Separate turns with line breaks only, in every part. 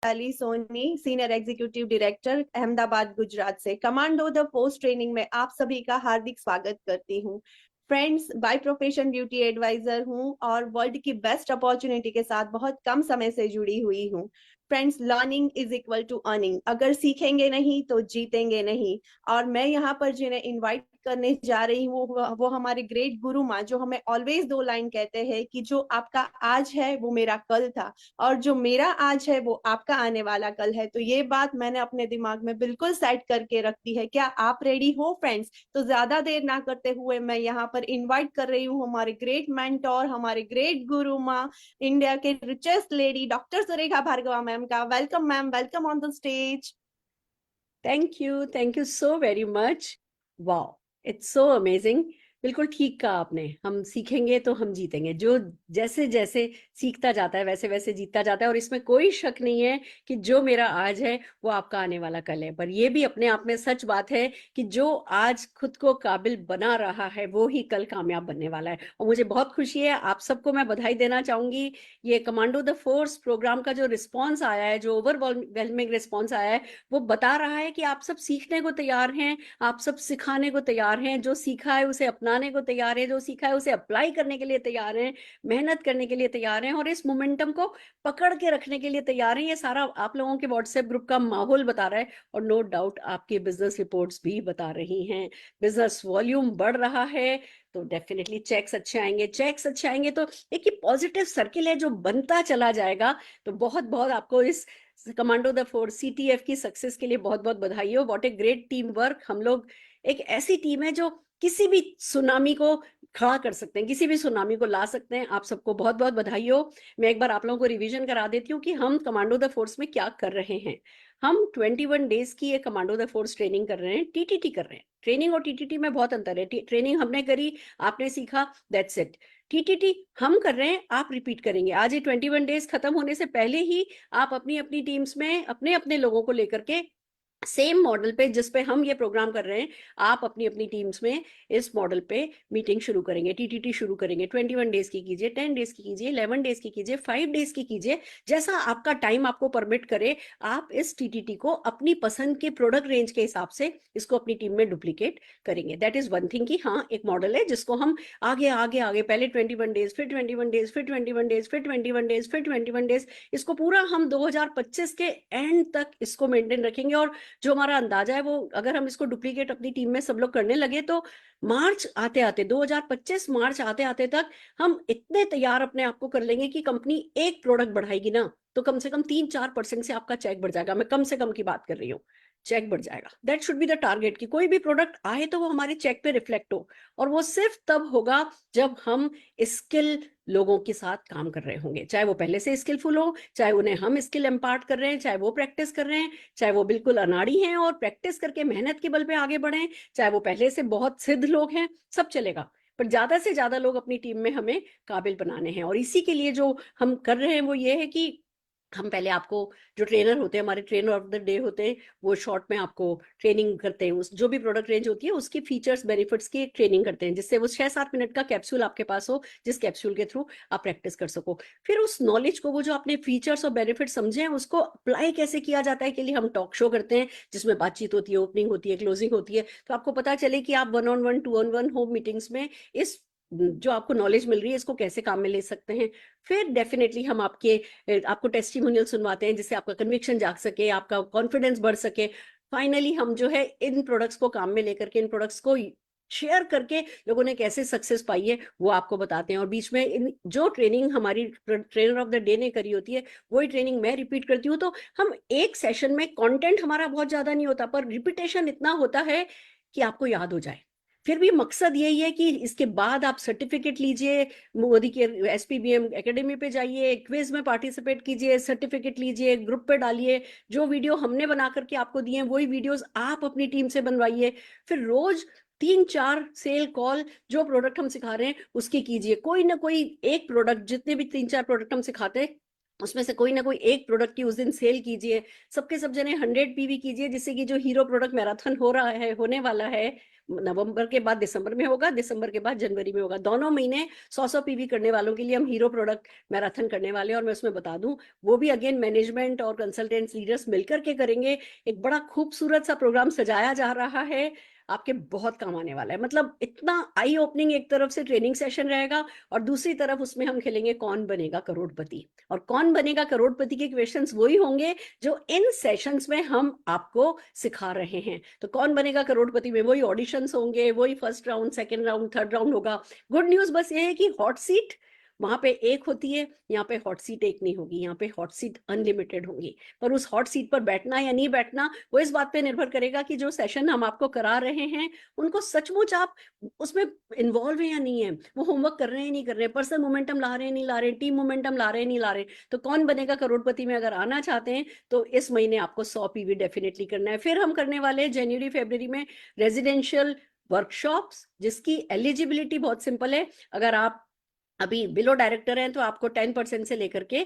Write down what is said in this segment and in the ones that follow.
Vaishali Soni, senior executive director, Ahmedabad, Gujarat से कमांडो the force training में आप सभी का हार्दिक स्वागत करती हूँ। Friends, by profession beauty advisor हूँ और वर्ल्ड की बेस्ट अपॉर्चुनिटी के साथ बहुत कम समय से जुड़ी हुई हूँ। Friends, learning is equal to earning. अगर सीखेंगे नहीं तो जीतेंगे नहीं। और मैं यहाँ पर जिन्हें इनवाइट करने जा रही हूँ वो हमारे ग्रेट गुरु माँ, जो हमें ऑलवेज दो लाइन कहते हैं कि जो आपका आज है वो मेरा कल था, और जो मेरा आज है वो आपका आने वाला कल है। तो ये बात मैंने अपने दिमाग में बिल्कुल सेट करके रखी है। क्या आप रेडी हो फ्रेंड्स? तो ज्यादा देर ना करते हुए मैं यहाँ पर इनवाइट कर रही हूँ हमारे ग्रेट मेंटोर, हमारे ग्रेट गुरु माँ, इंडिया के richest lady doctor Surekha Bhargava ma'am का। Welcome ma'am, welcome on the stage.
Thank you so very much. Wow, it's so amazing. बिल्कुल ठीक कहा आपने, हम सीखेंगे तो हम जीतेंगे। जो जैसे जैसे सीखता जाता है वैसे वैसे जीतता जाता है, और इसमें कोई शक नहीं है कि जो मेरा आज है वो आपका आने वाला कल है। पर ये भी अपने आप में सच बात है कि जो आज खुद को काबिल बना रहा है वो ही कल कामयाब बनने वाला है। और मुझे बहुत खुशी है, आप सबको मैं बधाई देना चाहूंगी। ये कमांडो द फोर्स प्रोग्राम का जो रिस्पॉन्स आया है, जो ओवरवेलमिंग रिस्पॉन्स आया है, वो बता रहा है कि आप सब सीखने को तैयार हैं, आप सब सिखाने को तैयार हैं, जो सीखा है उसे अपनाने को तैयार है, जो सीखा है उसे अप्लाई करने के लिए तैयार हैं, मेहनत करने के लिए तैयार हैं, और इस मोमेंटम को पकड़ के रखने के लिए तैयार हैं। ये सारा आप लोगों के व्हाट्सएप ग्रुप का माहौल बता रहा है, और नो डाउट आपकी बिजनेस रिपोर्ट्स भी बता रही हैं। बिजनेस वॉल्यूम बढ़ रहा है तो डेफिनेटली चेक्स अच्छे आएंगे, चेक्स अच्छे आएंगे तो एक पॉजिटिव सर्किल है जो बनता चला जाएगा। तो बहुत बहुत आपको इस कमांडो द फोर्स CTF की सक्सेस के लिए बहुत बहुत बधाई हो। What a great team work. हम लोग एक ऐसी टीम है जो किसी भी सुनामी को खड़ा कर सकते हैं, किसी भी सुनामी को ला सकते हैं। आप सबको बहुत बहुत बधाई हो। मैं एक बार आप लोगों को रिवीजन करा देती हूँ कि हम कमांडो द फोर्स में क्या कर रहे हैं। हम 21 डेज की ये कमांडो द फोर्स ट्रेनिंग कर रहे हैं, TTT कर रहे हैं। ट्रेनिंग और TTT में बहुत अंतर है। ट्रेनिंग हमने करी, आपने सीखा, दैट्स इट। TTT हम कर रहे हैं, आप रिपीट करेंगे। आज ये 21 डेज खत्म होने से पहले ही आप अपनी अपनी टीम्स में अपने अपने लोगों को लेकर के सेम मॉडल पे जिस पे हम ये प्रोग्राम कर रहे हैं, आप अपनी अपनी टीम्स में इस मॉडल पे मीटिंग शुरू करेंगे, TTT शुरू करेंगे। 21 डेज की कीजिए, 10 डेज की कीजिए, 11 डेज की कीजिए, 5 डेज की कीजिए, जैसा आपका टाइम आपको परमिट करे। आप इस TTT को अपनी पसंद के प्रोडक्ट रेंज के हिसाब से इसको अपनी टीम में डुप्लीकेट करेंगे। दैट इज वन थिंग कि हाँ, एक मॉडल है जिसको हम आगे आगे आगे पहले 21 डेज, फिर 21 डेज, फिर 21 डेज, फिर 21 डेज, फिर 21 डेज, इसको पूरा हम 2025 के एंड तक इसको मेंटेन रखेंगे। और जो हमारा अंदाजा है वो, अगर हम इसको डुप्लीकेट अपनी टीम में सब लोग करने लगे तो मार्च आते आते 2025 मार्च आते आते तक हम इतने तैयार अपने आप को कर लेंगे कि कंपनी एक प्रोडक्ट बढ़ाएगी ना तो कम से कम 3-4% से आपका चेक बढ़ जाएगा। मैं कम से कम की बात कर रही हूँ, चेक बढ़ जाएगा। That should be the target कि कोई भी प्रोडक्ट आए तो वो हमारे चेक पे रिफ्लेक्ट हो। और वो सिर्फ तब होगा जब हम स्किल लोगों के साथ काम कर रहे होंगे, चाहे वो पहले से स्किलफुल हो, चाहे उन्हें हम स्किल इम्पार्ट कर रहे हैं, चाहे वो प्रैक्टिस कर रहे हैं, चाहे वो बिल्कुल अनाड़ी हैं और प्रैक्टिस करके मेहनत के बल पे आगे बढ़े, चाहे वो पहले से बहुत सिद्ध लोग हैं, सब चलेगा। पर ज्यादा से ज्यादा लोग अपनी टीम में हमें काबिल बनाने हैं। और इसी के लिए जो हम कर रहे हैं वो ये है कि हम पहले आपको, जो ट्रेनर होते हैं, हमारे ट्रेनर ऑफ द डे होते हैं, वो शॉर्ट में आपको ट्रेनिंग करते हैं। उस जो भी प्रोडक्ट रेंज होती है उसकी फीचर्स बेनिफिट्स की ट्रेनिंग करते हैं, जिससे वो 6-7 मिनट का कैप्सूल आपके पास हो, जिस कैप्सूल के थ्रू आप प्रैक्टिस कर सको। फिर उस नॉलेज को, वो जो आपने फीचर्स और बेनिफिट समझे हैं, उसको अप्लाई कैसे किया जाता है के लिए हम टॉक शो करते हैं, जिसमें बातचीत होती है, ओपनिंग होती है, क्लोजिंग होती है। तो आपको पता चले कि आप 1-on-1, 2-on-1 होम मीटिंग्स में इस जो आपको नॉलेज मिल रही है इसको कैसे काम में ले सकते हैं। फिर डेफिनेटली हम आपको टेस्टिमोनियल सुनवाते हैं, जिससे आपका कन्विक्शन जाग सके, आपका कॉन्फिडेंस बढ़ सके। फाइनली हम जो है इन प्रोडक्ट्स को काम में लेकर के, इन प्रोडक्ट्स को शेयर करके लोगों ने कैसे सक्सेस पाई है वो आपको बताते हैं। और बीच में जो ट्रेनिंग हमारी ट्रेनर ऑफ द डे ने करी होती है वही ट्रेनिंग मैं रिपीट करती हूँ। तो हम एक सेशन में, कंटेंट हमारा बहुत ज्यादा नहीं होता पर रिपीटेशन इतना होता है कि आपको याद हो जाए। फिर भी मकसद यही है कि इसके बाद आप सर्टिफिकेट लीजिए, मोदी के SPBM एकेडमी पे जाइए, क्विज में पार्टिसिपेट कीजिए, सर्टिफिकेट लीजिए, ग्रुप पे डालिए। जो वीडियो हमने बना करके आपको दिए हैं वही वीडियोस आप अपनी टीम से बनवाइए। फिर रोज 3-4 सेल कॉल, जो प्रोडक्ट हम सिखा रहे हैं उसकी कीजिए। कोई ना कोई एक प्रोडक्ट, जितने भी 3-4 प्रोडक्ट हम सिखाते हैं उसमें से कोई ना कोई एक प्रोडक्ट की उस दिन सेल कीजिए। सबके सब जने 100 PV कीजिए, जिससे कि जो हीरो प्रोडक्ट मैराथन हो रहा है, होने वाला है, नवंबर के बाद दिसंबर में होगा, दिसंबर के बाद जनवरी में होगा। दोनों महीने 100 पीवी करने वालों के लिए हम हीरो प्रोडक्ट मैराथन करने वाले हैं। और मैं उसमें बता दूं, वो भी अगेन मैनेजमेंट और कंसल्टेंट्स लीडर्स मिलकर के करेंगे। एक बड़ा खूबसूरत सा प्रोग्राम सजाया जा रहा है, आपके बहुत काम आने वाला है। मतलब इतना आई ओपनिंग एक तरफ से ट्रेनिंग सेशन रहेगा और दूसरी तरफ उसमें हम खेलेंगे कौन बनेगा करोड़पति। और कौन बनेगा करोड़पति के क्वेश्चंस वही होंगे जो इन सेशंस में हम आपको सिखा रहे हैं। तो कौन बनेगा करोड़पति में वही ऑडिशंस होंगे, वही first round, second round, third round होगा। गुड न्यूज बस ये है कि हॉट सीट वहां पे एक होती है, यहाँ पे हॉट सीट एक नहीं होगी, यहाँ पे हॉट सीट अनलिमिटेड होंगी। पर उस हॉट सीट पर बैठना या नहीं बैठना वो इस बात पे निर्भर करेगा कि जो सेशन हम आपको करा रहे हैं उनको सचमुच आप उसमें इन्वॉल्व है या नहीं है, वो होमवर्क कर रहे हैं नहीं कर रहे हैं, पर्सनल मोमेंटम ला रहे हैं नहीं ला रहे हैं, टीम मोमेंटम ला रहे हैं नहीं ला रहे। तो कौन बनेगा करोड़पति में अगर आना चाहते हैं तो इस महीने आपको 100 पीवी डेफिनेटली करना है। फिर हम करने वाले हैं जनवरी फरवरी में रेजिडेंशियल वर्कशॉप्स, जिसकी एलिजिबिलिटी बहुत सिंपल है। अगर आप अभी बिलो डायरेक्टर हैं तो आपको 10% से लेकर के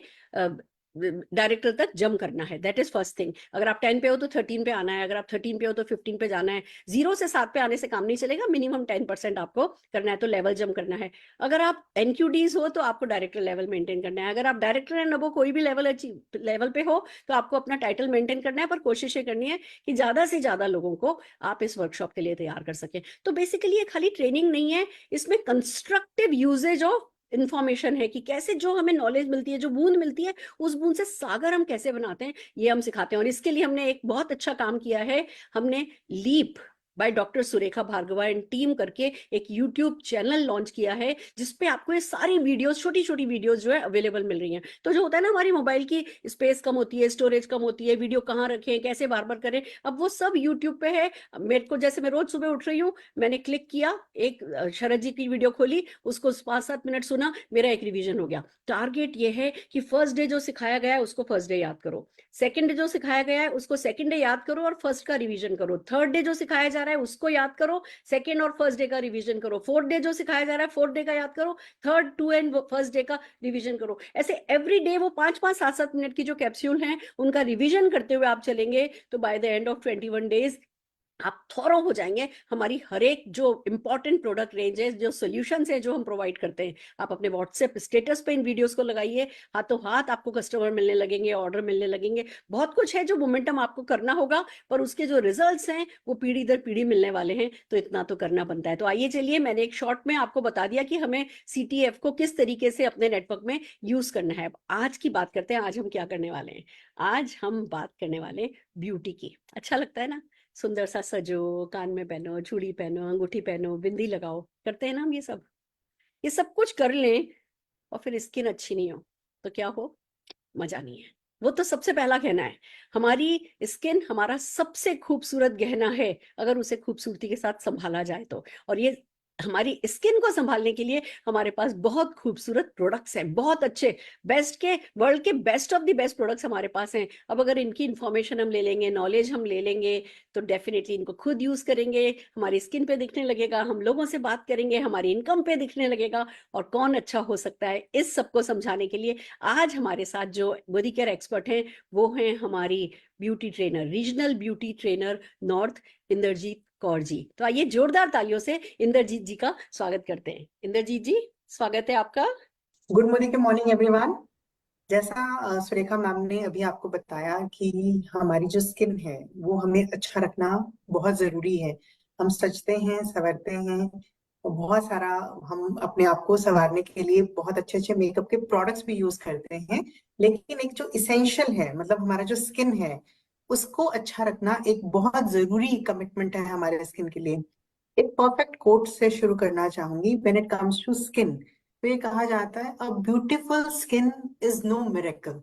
डायरेक्टर तक जम करना है। That is first thing. अगर आप 10 पे हो तो 13 पे आना है, अगर आप 13 पे हो तो 15 पे जाना है। 0 से 7 पे आने से काम नहीं चलेगा, मिनिमम 10% आपको करना है, तो लेवल जम करना है। अगर आप एनक्यूडीज हो तो आपको डायरेक्टर लेवल मेंटेन करना है। अगर आप डायरेक्टर एंड अबो कोई भी लेवल पे हो तो आपको अपना टाइटल मेंटेन करना है, पर कोशिश ये करनी है कि ज्यादा से ज्यादा लोगों को आप इस वर्कशॉप के लिए तैयार कर सकें। तो बेसिकली ये खाली ट्रेनिंग नहीं है, इसमें कंस्ट्रक्टिव यूजेज ऑफ इंफॉर्मेशन है कि कैसे जो हमें नॉलेज मिलती है, जो बूंद मिलती है, उस बूंद से सागर हम कैसे बनाते हैं, ये हम सिखाते हैं। और इसके लिए हमने एक बहुत अच्छा काम किया है। हमने leap by doctor Surekha Bhargava and team करके एक यूट्यूब चैनल लॉन्च किया है, जिसपे आपको ये सारी वीडियोस, छोटी छोटी वीडियोस जो है अवेलेबल मिल रही हैं। तो जो होता है ना, हमारी मोबाइल की स्पेस कम होती है, स्टोरेज कम होती है, वीडियो कहाँ रखें, कैसे बार बार करें, अब वो सब यूट्यूब पे है। मेरे को जैसे मैं रोज सुबह उठ रही हूँ, मैंने क्लिक किया, एक शरद जी की वीडियो खोली, उसको 5-7 मिनट सुना, मेरा एक रिवीजन हो गया। टारगेट ये है कि फर्स्ट डे जो सिखाया गया है उसको फर्स्ट डे याद करो, सेकंड डे जो सिखाया गया है उसको सेकंड डे याद करो और फर्स्ट का रिवीजन करो, थर्ड डे जो सिखाया जा रहा है उसको याद करो, सेकंड और फर्स्ट डे का रिवीजन करो, फोर्थ डे जो सिखाया जा रहा है फोर्थ डे का याद करो, third two and first day का रिवीजन करो। ऐसे एवरी डे वो 5-5, 7-7 मिनट की जो कैप्सूल हैं उनका रिवीजन करते हुए आप चलेंगे तो by the end of 21 days आप थॉरो हो जाएंगे। हमारी हर एक जो इंपॉर्टेंट प्रोडक्ट रेंज है, जो सोल्यूशंस है जो हम प्रोवाइड करते हैं, आप अपने व्हाट्सएप स्टेटस पे इन वीडियोस को लगाइए, हाथों हाथ आपको कस्टमर मिलने लगेंगे, ऑर्डर मिलने लगेंगे। बहुत कुछ है जो मोमेंटम आपको करना होगा, पर उसके जो रिजल्ट्स हैं वो पीढ़ी दर पीढ़ी मिलने वाले हैं, तो इतना तो करना बनता है। तो आइए चलिए, मैंने एक शॉर्ट में आपको बता दिया कि हमें CTF को किस तरीके से अपने नेटवर्क में यूज करना है। आज की बात करते हैं, आज हम क्या करने वाले हैं। आज हम बात करने वाले ब्यूटी की। अच्छा लगता है ना, सुंदर सा सजो, कान में पहनो, चूड़ी पहनो, अंगूठी पहनो, बिंदी लगाओ, करते हैं ना हम ये सब कुछ कर लें और फिर स्किन अच्छी नहीं हो तो क्या हो, मजा नहीं है। वो तो सबसे पहला गहना है। हमारी स्किन हमारा सबसे खूबसूरत गहना है, अगर उसे खूबसूरती के साथ संभाला जाए तो। और ये हमारी स्किन को संभालने के लिए हमारे पास बहुत खूबसूरत प्रोडक्ट्स हैं, बहुत अच्छे, बेस्ट के, वर्ल्ड के best of the best products हमारे पास हैं। अब अगर इनकी इंफॉर्मेशन हम ले लेंगे, नॉलेज हम ले लेंगे, तो डेफिनेटली इनको खुद यूज करेंगे, हमारी स्किन पे दिखने लगेगा, हम लोगों से बात करेंगे, हमारी इनकम पे दिखने लगेगा, और कौन अच्छा हो सकता है, इस सबको समझाने के लिए आज हमारे साथ जो बॉडी केयर एक्सपर्ट हैं वो हैं हमारी beauty trainer, regional beauty trainer north, Inderjeet Kaur ji. तो आइए जोरदार तालियों से इंद्रजीत जी का स्वागत करते हैं। इंद्रजीत जी, स्वागत है आपका।
Good morning everyone. जैसा सुरेखा मैम ने अभी आपको बताया कि हमारी जो स्किन है वो हमें अच्छा रखना बहुत जरूरी है। हम सजते हैं, संवरते हैं, और बहुत सारा हम अपने आप को संवारने के लिए बहुत अच्छे अच्छे मेकअप के प्रोडक्ट्स भी यूज करते हैं, लेकिन एक जो इसेंशियल है, मतलब हमारा जो स्किन है उसको अच्छा रखना एक बहुत जरूरी कमिटमेंट है हमारे स्किन के लिए। एक परफेक्ट कोट से शुरू करना चाहूंगी। When it comes to skin, तो ये कहा जाता है, a beautiful skin is no miracle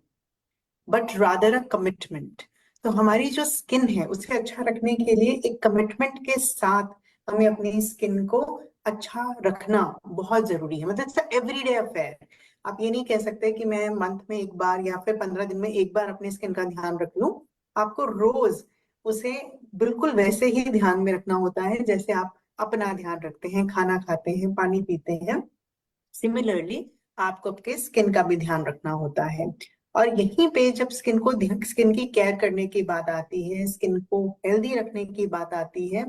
but rather a commitment. तो हमारी जो स्किन है उसे अच्छा रखने के लिए एक कमिटमेंट के साथ हमें अपनी स्किन को अच्छा रखना बहुत जरूरी है। मतलब इट्स एवरीडे अफेयर। आप ये नहीं कह सकते कि मैं मंथ में एक बार या फिर 15 दिन में एक बार अपनी स्किन का ध्यान रख लूं। आपको रोज उसे बिल्कुल वैसे ही ध्यान में रखना होता है जैसे आप अपना ध्यान रखते हैं, खाना खाते हैं, पानी पीते हैं। सिमिलरली आपको आपके स्किन का भी ध्यान रखना होता है। और यहीं पे जब स्किन की केयर करने की बात आती है, स्किन को हेल्दी रखने की बात आती है,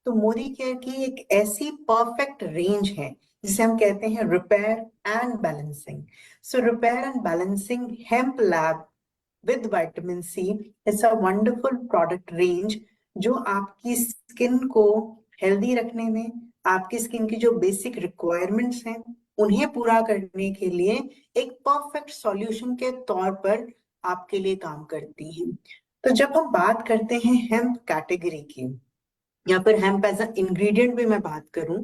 तो मोदी केयर की एक ऐसी परफेक्ट रेंज है जिसे हम कहते हैं repair and balancing. So repair and balancing hemp lab with vitamin see it's a wonderful product range जो आपकी स्किन को हेल्दी रखने में, आपकी स्किन की जो बेसिक रिक्वायरमेंट्स हैं उन्हें पूरा करने के लिए एक परफेक्ट सॉल्यूशन के तौर पर आपके लिए काम करती हैं। तो जब हम बात करते हैं हेम्प कैटेगरी की या फिर हेम्प एज अ इंग्रेडिएंट भी मैं बात करूं,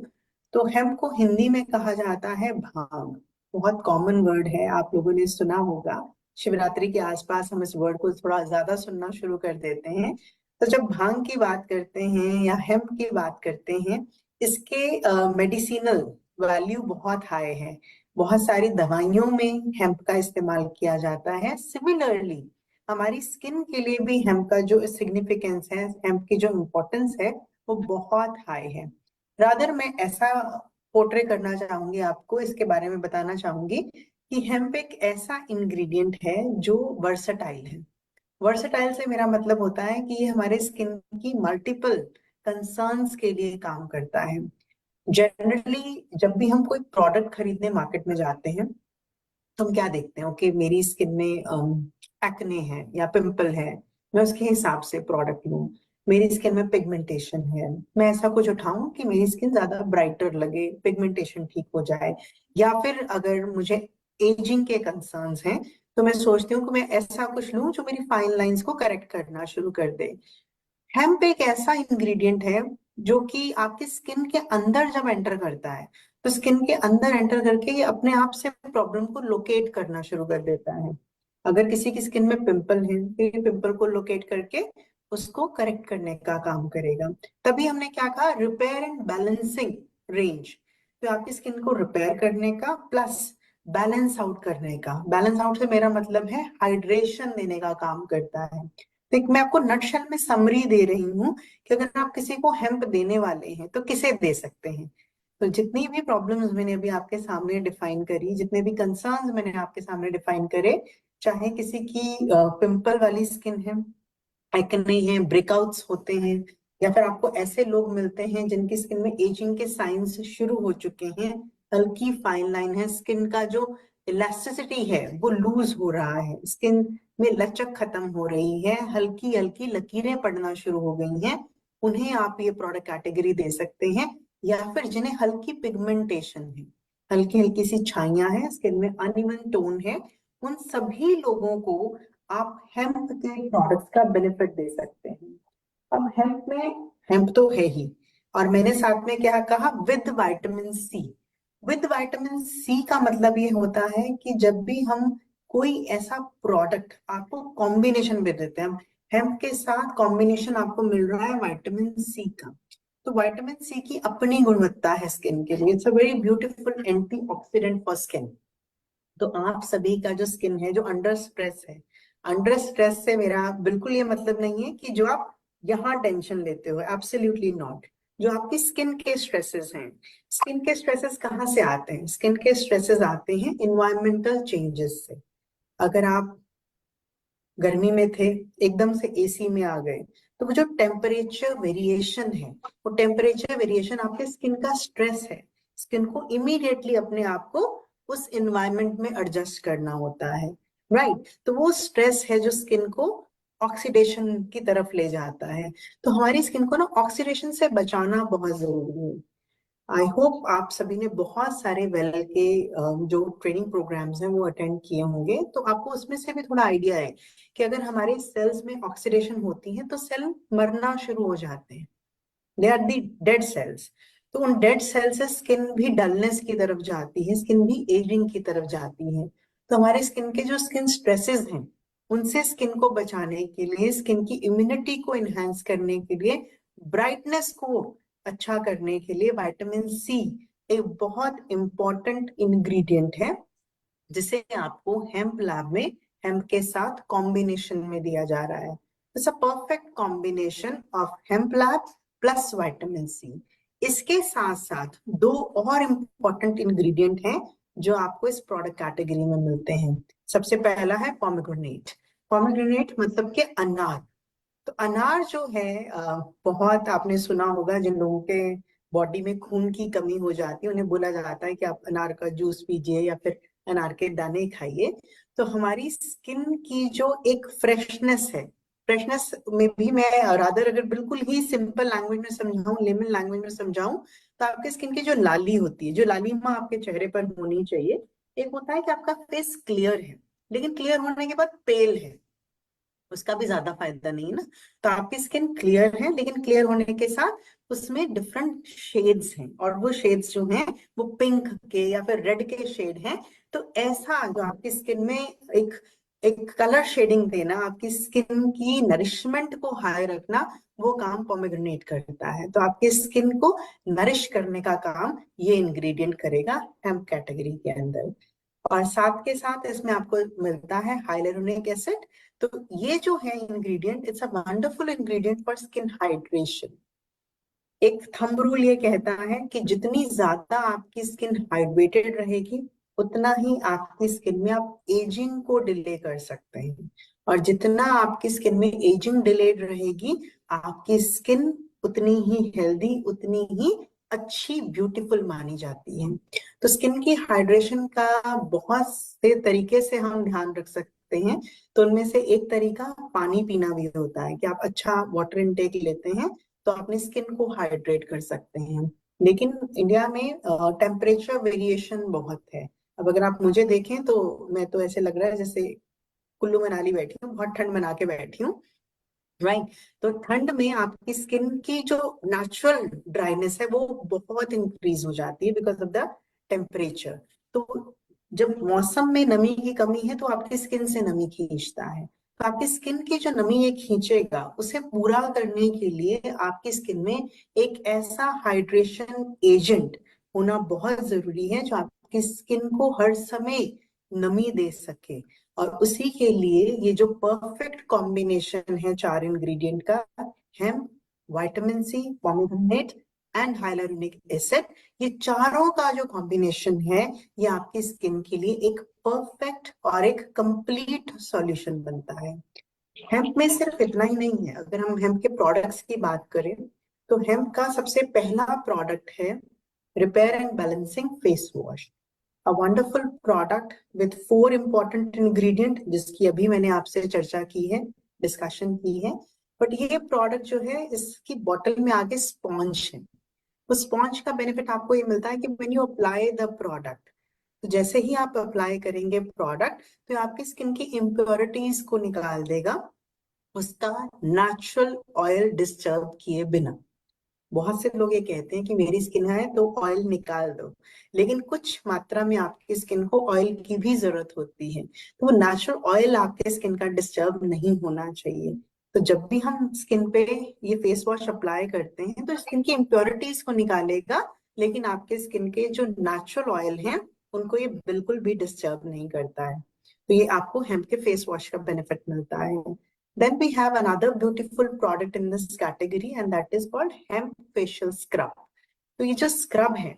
तो हेम्प को हिंदी में कहा जाता है भांग। बहुत कॉमन वर्ड है, आप लोगों ने सुना होगा। शिवरात्रि के आसपास हम इस वर्ड को थोड़ा ज्यादा सुनना शुरू कर देते हैं। तो जब भांग की बात करते हैं या हेम्प की बात करते हैं, इसके मेडिसिनल वैल्यू बहुत हाई है। बहुत सारी दवाइयों में हेम्प का इस्तेमाल किया जाता है। सिमिलरली हमारी स्किन के लिए भी हेम्प का जो सिग्निफिकेंस है, हेम्प की जो इम्पोर्टेंस है, वो बहुत हाई है। रादर मैं ऐसा पोर्ट्रे करना चाहूंगी, आपको इसके बारे में बताना चाहूंगी कि हेम्प एक ऐसा इंग्रेडिएंट है जो वर्सटाइल है। वर्सटाइल से मेरा मतलब होता है कि ये हमारे स्किन की मल्टीपल कंसर्न्स के लिए काम करता है। जनरली जब भी हम कोई प्रोडक्ट खरीदने मार्केट में जाते हैं, तुम क्या देखते हो कि मेरी स्किन में एक्ने है या पिंपल है, मैं उसके हिसाब से प्रोडक्ट लूं। मेरी स्किन में पिगमेंटेशन है, मैं ऐसा कुछ उठाऊं कि मेरी स्किन ज्यादा ब्राइटर लगे, पिगमेंटेशन ठीक हो जाए। या फिर अगर मुझे एजिंग के कंसर्न्स हैं, तो मैं सोचती हूँ कि मैं ऐसा कुछ लूं जो मेरी फाइन लाइंस को करेक्ट करना शुरू कर दे। हेम्प एक ऐसा इंग्रेडिएंट है जो कि आपकी स्किन के अंदर जब एंटर करता है, तो स्किन के अंदर एंटर करके ये अपने आप से प्रॉब्लम को लोकेट करना शुरू कर देता है। अगर किसी की स्किन में पिंपल है तो ये पिंपल को लोकेट करके उसको करेक्ट करने का काम करेगा। तभी हमने क्या कहा, रिपेयर एंड बैलेंसिंग रेंज। तो आपकी स्किन को रिपेयर करने का प्लस बैलेंस आउट करने का, बैलेंस आउट से मेरा मतलब है हाइड्रेशन देने का काम करता है। तो एक मैं आपको नटशेल में समरी दे रही हूँ कि अगर आप किसी को हेम्प देने वाले हैं तो किसे दे सकते हैं। तो जितनी भी प्रॉब्लम्स मैंने अभी आपके सामने डिफाइन करी, जितने भी कंसर्न्स मैंने आपके सामने डिफाइन करे, चाहे किसी की पिंपल वाली स्किन है, एक्ने है, ब्रेकआउट्स होते हैं, या फिर आपको ऐसे लोग मिलते हैं जिनकी स्किन में एजिंग के साइंस शुरू हो चुके हैं, हल्की फाइन लाइन है, स्किन का जो इलास्टिसिटी है वो लूज हो रहा है, स्किन में लचक खत्म हो रही है, हल्की हल्की लकीरें पड़ना शुरू हो गई हैं, उन्हें आप ये प्रोडक्ट कैटेगरी दे सकते हैं। या फिर जिन्हें हल्की पिगमेंटेशन है, हल्की हल्की सी छाइयां हैं, स्किन में अनइवन टोन है, उन सभी लोगों को आप हेम्प के प्रोडक्ट्स का बेनिफिट दे सकते हैं। अब हेम्प में, हेम्प तो है ही, और मैंने साथ में क्या कहा, with vitamin C. With vitamin C का मतलब ये होता है कि जब भी हम कोई ऐसा प्रोडक्ट आपको कॉम्बिनेशन में देते हैं, हेम्प के साथ कॉम्बिनेशन आपको मिल रहा है विटामिन सी का, तो विटामिन सी की अपनी गुणवत्ता है स्किन के लिए। It's a very beautiful antioxidant for skin. तो आप सभी का जो स्किन है जो अंडर स्ट्रेस है, अंडर स्ट्रेस से मेरा बिल्कुल ये मतलब नहीं है कि जो आप यहाँ टेंशन लेते हो, एब्सोल्युटली नॉट। जो आपकी स्किन के स्ट्रेसेस हैं, स्किन के स्ट्रेसेस कहाँ से आते हैं? स्किन के स्ट्रेसेस आते हैं इन्वायरमेंटल चेंजेस से। अगर आप गर्मी में थे, एकदम से एसी में आ गए, तो वो जो टेम्परेचर वेरिएशन है, वो टेम्परेचर वेरिएशन आपके स्किन का स्ट्रेस है। स्किन को इमीडिएटली अपने आप को उस एनवायरनमेंट में एडजस्ट करना होता है, राइट? तो वो स्ट्रेस है जो स्किन को ऑक्सीडेशन की तरफ ले जाता है। तो हमारी स्किन को ना ऑक्सीडेशन से बचाना बहुत जरूरी है। आई होप आप सभी ने बहुत सारे वेल के जो ट्रेनिंग प्रोग्राम्स हैं वो अटेंड किए होंगे, तो आपको उसमें से भी थोड़ा आइडिया है कि अगर हमारे सेल्स में ऑक्सीडेशन होती है तो सेल मरना शुरू हो जाते हैं, they are the dead cells. तो उन डेड सेल से स्किन भी डलनेस की तरफ जाती है, स्किन भी एजिंग की तरफ जाती है। तो हमारे स्किन के जो स्किन स्ट्रेसेस हैं, उनसे स्किन को बचाने के लिए, स्किन की इम्यूनिटी को इनहेंस करने के लिए, ब्राइटनेस को अच्छा करने के लिए विटामिन सी एक बहुत इंपॉर्टेंट इंग्रेडिएंट है, जिसे आपको हेम्प लैब में हेम्प के साथ कॉम्बिनेशन में दिया जा रहा है। It's a perfect combination of hemp lab plus vitamin C. इसके साथ साथ दो और इंपॉर्टेंट इंग्रेडिएंट हैं जो आपको इस प्रोडक्ट कैटेगरी में मिलते हैं। सबसे पहला है पोमेग्रेनेट। पोमेग्रेनेट मतलब के अनार। तो अनार जो है बहुत आपने सुना होगा, जिन लोगों के बॉडी में खून की कमी हो जाती है उन्हें बोला जाता है कि आप अनार का जूस पीजिए या फिर अनार के दाने खाइए। तो हमारी स्किन की जो एक फ्रेशनेस है, फ्रेशनेस में भी मैं रादर अगर बिल्कुल ही सिंपल लैंग्वेज में समझाऊं, लेमन लैंग्वेज में समझाऊं, तो आपके स्किन की जो लाली होती है, जो लालिमा आपके चेहरे पर होनी चाहिए, एक होता है कि आपका फेस क्लियर है लेकिन क्लियर होने के बाद पेल है, उसका भी ज्यादा फायदा नहीं है ना। तो आपकी स्किन क्लियर है लेकिन क्लियर होने के साथ उसमें डिफरेंट शेड्स हैं, और वो शेड्स जो हैं वो पिंक के या फिर रेड के शेड हैं। तो ऐसा जो आपकी स्किन में एक एक कलर शेडिंग देना, आपकी स्किन की नरिशमेंट को हाई रखना, वो काम पोमेग्रेनेट करता है। तो आपकी स्किन को नरिश करने का काम ये इंग्रेडिएंट करेगा हेम्प कैटेगरी के अंदर। और साथ के साथ इसमें आपको मिलता है हाइलुरोनिक एसिड। तो ये जो है ingredient, it's a wonderful ingredient for skin hydration. एक थंब रूल ये कहता है कि जितनी ज्यादा आपकी स्किन हाइड्रेटेड रहेगी, उतना ही आपकी स्किन में आप एजिंग को डिले कर सकते हैं। और जितना आपकी स्किन में एजिंग डिलेड रहेगी, आपकी स्किन उतनी ही हेल्दी, उतनी ही अच्छी, ब्यूटीफुल मानी जाती है। तो स्किन की हाइड्रेशन का बहुत से तरीके से हम ध्यान रख सकते हैं। तो उनमें से एक तरीका पानी पीना भी होता है कि आप अच्छा वाटर इनटेक लेते हैं तो अपनी स्किन को हाइड्रेट कर सकते हैं। लेकिन इंडिया में टेम्परेचर वेरिएशन बहुत है। अब अगर आप मुझे देखें तो मैं तो ऐसे लग रहा है जैसे कुल्लू मनाली बैठी हूँ, बहुत ठंड मना के बैठी हूँ, राइट। तो ठंड में आपकी स्किन की जो नेचुरल ड्राइनेस है वो बहुत इंक्रीज हो जाती है बिकॉज ऑफ द टेम्परेचर। तो जब मौसम में नमी की कमी है तो आपकी स्किन से नमी खींचता है। तो आपकी स्किन की जो नमी ये खींचेगा, उसे पूरा करने के लिए आपकी स्किन में एक ऐसा हाइड्रेशन एजेंट होना बहुत जरूरी है जो आपकी स्किन को हर समय नमी दे सके। और उसी के लिए ये जो परफेक्ट कॉम्बिनेशन है चार इंग्रेडिएंट का, hemp, vitamin C, pomegranate and hyaluronic acid, ये चारों का जो कॉम्बिनेशन है, ये आपकी स्किन के लिए एक परफेक्ट और एक कंप्लीट सॉल्यूशन बनता है। हेम्प में सिर्फ इतना ही नहीं है, अगर हम हेम्प के प्रोडक्ट्स की बात करें तो हेम्प का सबसे पहला प्रोडक्ट है repair and balancing face wash, a wonderful product with 4 important ingredient, जिसकी अभी मैंने आपसे चर्चा की है, डिस्कशन की है। बट ये प्रोडक्ट जो है, इसकी बॉटल में आगे स्पॉन्ज है। उस स्पॉन्ज का बेनिफिट आपको ये मिलता है कि when you apply the product, तो जैसे ही आप अप्लाई करेंगे प्रोडक्ट, तो आपकी स्किन की इम्प्योरिटीज को निकाल देगा, उसका नेचुरल ऑयल डिस्टर्ब किए बिना। बहुत से लोग ये कहते हैं कि मेरी स्किन है तो ऑयल निकाल दो, लेकिन कुछ मात्रा में आपकी स्किन को ऑयल की भी जरूरत होती है। तो वो नेचुरल ऑयल आपके स्किन का डिस्टर्ब नहीं होना चाहिए। तो जब भी हम स्किन पे ये फेस वॉश अप्लाई करते हैं तो स्किन की इम्प्योरिटीज को निकालेगा, लेकिन आपके स्किन के जो नेचुरल ऑयल हैं उनको ये बिल्कुल भी डिस्टर्ब नहीं करता है। तो ये आपको हेम्प के फेस वॉश का बेनिफिट मिलता है। Then we have another beautiful product in this category and that is called hemp facial scrub. तो ये जो स्क्रब है,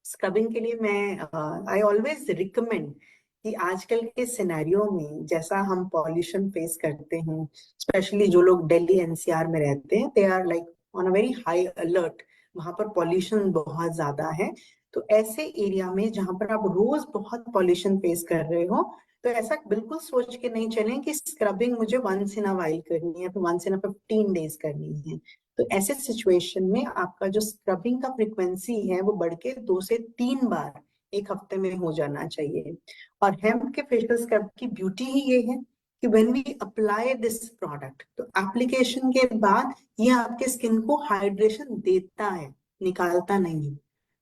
स्क्रबिंग के लिए मैं आई ऑलवेज रिकमेंड कि आजकल के सिनेरियो में जैसा हम पॉल्यूशन फेस करते हैं, स्पेशली जो लोग दिल्ली एनसीआर में रहते हैं, they are like on a very high alert. वहां पर पॉल्यूशन बहुत ज्यादा है। तो ऐसे एरिया में जहां पर आप रोज बहुत पॉल्यूशन फेस कर रहे हो, तो ऐसा बिल्कुल सोच के नहीं चलें कि स्क्रबिंग मुझे वंस इन अ वाइल करनी है, तो वंस इन अ 15 days करनी है। तो ऐसे सिचुएशन में आपका जो स्क्रबिंग का फ्रीक्वेंसी है वो बढ़ के 2 से 3 बार एक हफ्ते में हो जाना चाहिए। और हेम्प के फेशियल स्क्रब की ब्यूटी ही ये है कि when we apply this product, तो एप्लीकेशन के बाद ये आपके स्किन को हाइड्रेशन देता है, निकालता नहीं है।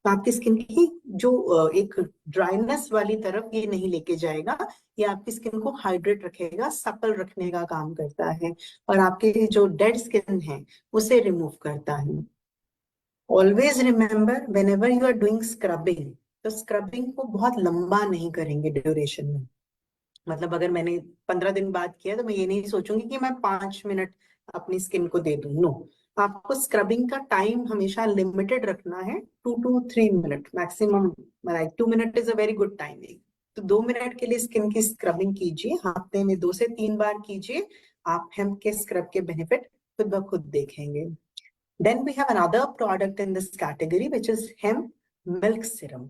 तो आपकी स्किन की जो एक ड्राइनेस वाली तरफ ये नहीं लेके जाएगा, ये आपकी स्किन को हाइड्रेट रखेगा, सपल रखने का काम करता है, और आपके जो डेड स्किन है उसे रिमूव करता है। Always remember whenever you are doing scrubbing, तो स्क्रबिंग को बहुत लंबा नहीं करेंगे ड्यूरेशन में। मतलब अगर मैंने 15 दिन बाद किया तो मैं ये नहीं सोचूंगी कि मैं 5 मिनट अपनी स्किन को दे दूं। नो, आपको स्क्रबिंग का टाइम हमेशा लिमिटेड रखना है, 2 to 3 minute maximum. 2 minute is a very good timing. तो 2 मिनट के लिए स्किन की स्क्रबिंग कीजिए, हफ्ते में 2 से 3 बार कीजिए। आप हेम्प के स्क्रब के बेनिफिट खुद ब खुद देखेंगे। Then we have another product in this category which is hemp milk serum.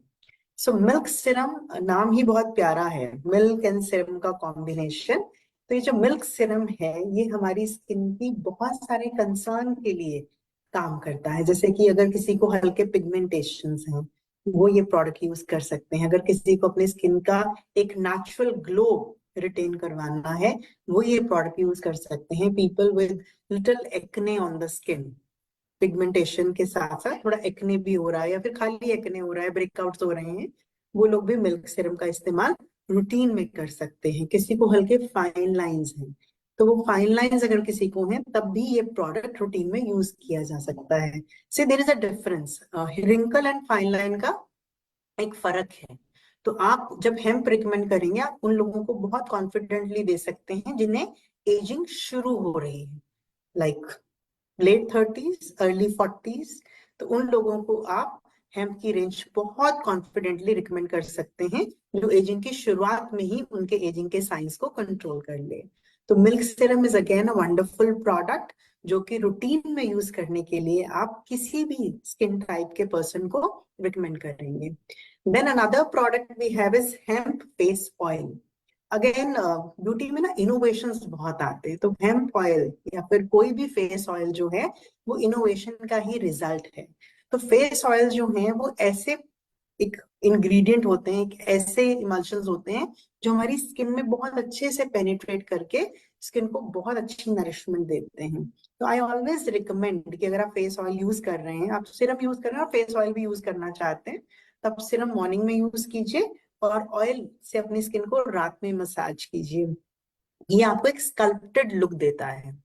So milk serum नाम ही बहुत प्यारा है, milk and serum का combination। तो ये जो milk serum है ये हमारी स्किन की बहुत सारे कंसर्न के लिए काम करता है। जैसे कि अगर किसी को हल्के पिगमेंटेशंस हैं वो ये प्रोडक्ट यूज कर सकते हैं। अगर किसी को अपनी स्किन का एक नेचुरल ग्लो रिटेन करवाना है वो ये प्रोडक्ट यूज कर सकते हैं। People with little acne on the skin, pigmentation के साथ साथ थोड़ा एक्ने भी हो रहा है या फिर खाली एक्ने हो रहा है, ब्रेकआउट्स हो रहे हैं, वो लोग भी मिल्क सीरम का इस्तेमाल रूटीन में कर सकते हैं। किसी को हल्के फाइन लाइंस हैं तो वो फाइन लाइंस अगर किसी को हैं तब भी ये प्रोडक्ट रूटीन में यूज किया जा सकता है। See there is a difference, wrinkle and fine line का एक फर्क है। तो आप जब हेम्प रिकमेंड करेंगे आप उन लोगों को बहुत कॉन्फिडेंटली दे सकते हैं जिन्हें एजिंग शुरू हो रही है, like late 30s early 40s। तो उन लोगों को आप हेम्प की रेंज बहुत कॉन्फिडेंटली रिकमेंड कर सकते हैं जो एजिंग की शुरुआत में ही उनके एजिंग के साइंस को कंट्रोल कर ले। तो milk serum is again a wonderful product जो कि रूटीन में यूज करने के लिए आप किसी भी स्किन टाइप के पर्सन को रिकमेंड करेंगे। Then another product we have is hemp face oil. Again beauty में ना इनोवेशंस बहुत आते हैं, तो हेम्प ऑयल या फिर कोई भी फेस ऑयल जो है वो इनोवेशन का ही रिजल्ट है। तो फेस ऑयल जो है वो ऐसे एक इंग्रेडिएंट होते हैं, एक ऐसे इमल्शंस होते हैं जो हमारी स्किन में बहुत अच्छे से पेनिट्रेट करके स्किन को बहुत अच्छी नरिशमेंट देते हैं। तो आई ऑलवेज रिकमेंड कि अगर आप फेस ऑयल यूज कर रहे हैं, आप सिरम यूज कर रहे हैं और फेस ऑयल भी यूज करना चाहते हैं, तब सिरम मॉर्निंग में यूज कीजिए और ऑयल से अपनी स्किन को रात में मसाज कीजिए। ये आपको एक स्कल्प्टेड लुक देता है।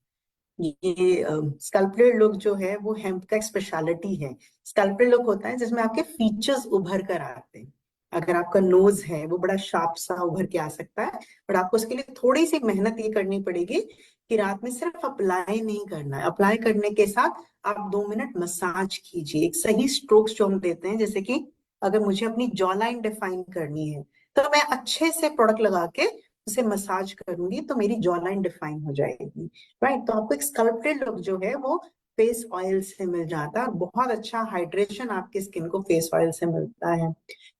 ये स्कल्प्टेड लुक जो है वो हेम्प का एक स्पेशलिटी है। स्कल्प्टेड लुक होता है जिसमें आपके फीचर्स उभर कर आते हैं। अगर आपका नोज है वो बड़ा शार्प सा उभर के आ सकता है, बट आपको उसके लिए थोड़ी सी मेहनत ये करनी पड़ेगी कि रात में सिर्फ अप्लाई नहीं करना है, अप्लाई करने के साथ आप 2 मिनट मसाज कीजिए। एक सही स्ट्रोक्स जो हम देते हैं, जैसे कि अगर मुझे अपनी जॉ लाइन डिफाइन करनी है तो मैं अच्छे से प्रोडक्ट लगा के उसे मसाज करूंगी तो मेरी जॉ लाइन डिफाइन हो जाएगी, राइट। तो आपको एक स्कल्प्टेड लुक जो है वो फेस ऑयल से मिल जाता है। बहुत अच्छा हाइड्रेशन आपकी स्किन को फेस ऑयल से मिलता है।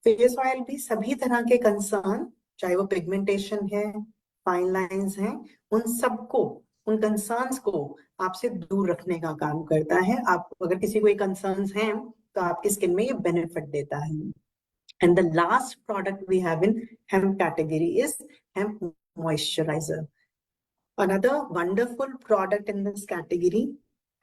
फेस ऑयल भी सभी तरह के कंसर्न, चाहे वो पिगमेंटेशन है, फाइन लाइंस हैं, उन सबको, उन कंसर्न्स को आपसे दूर रखने का काम करता है। आप अगर किसी को ये कंसर्न्स हैं तो आपकी स्किन में ये बेनिफिट देता है। And the last product we have in hemp category is hemp moisturizer. Another wonderful product in this category,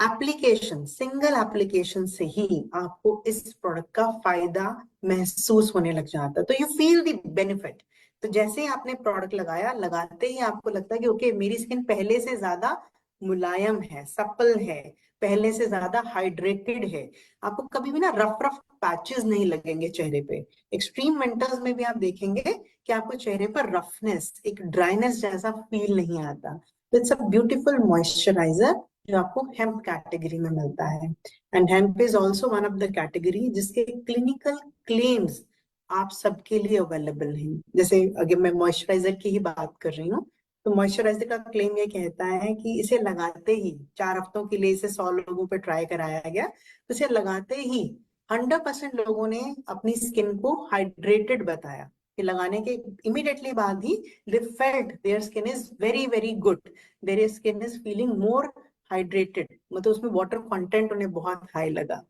application, single application से ही आपको इस प्रोडक्ट का फायदा महसूस होने लग जाता है। तो यू फील द बेनिफिट। तो जैसे ही आपने प्रोडक्ट लगाया, लगाते ही आपको लगता है कि ओके मेरी स्किन पहले से ज्यादा मुलायम है, सप्पल है, पहले से ज्यादा हाइड्रेटेड है। आपको कभी भी ना रफ रफ पैचेस नहीं लगेंगे चेहरे पे। एक्सट्रीम विंटर्स में भी आप देखेंगे कि आपको चेहरे पर रफनेस, एक ड्राइनेस जैसा फील नहीं आता। तो इट्स अ ब्यूटीफुल मॉइस्चराइजर जो आपको हेम्प कैटेगरी में मिलता है। And hemp is also one of the category जिसके क्लिनिकल क्लेम्स आप सबके लिए अवेलेबल हैं। जैसे अगर मैं मॉइस्चराइजर की ही बात कर रही हूँ तो मॉइस्चराइजर का क्लेम ये कहता है कि इसे लगाते ही 4 हफ्तों के लिए इसे 100 लोगों पर ट्राई कराया गया, तो इसे लगाते ही 100% लोगों ने अपनी स्किन को हाइड्रेटेड बताया। कि लगाने के इमीडिएटली बाद ही they felt their skin is very very good, their skin is feeling more hydrated, मतलब उसमें वाटर कंटेंट उन्हें बहुत हाई लगा।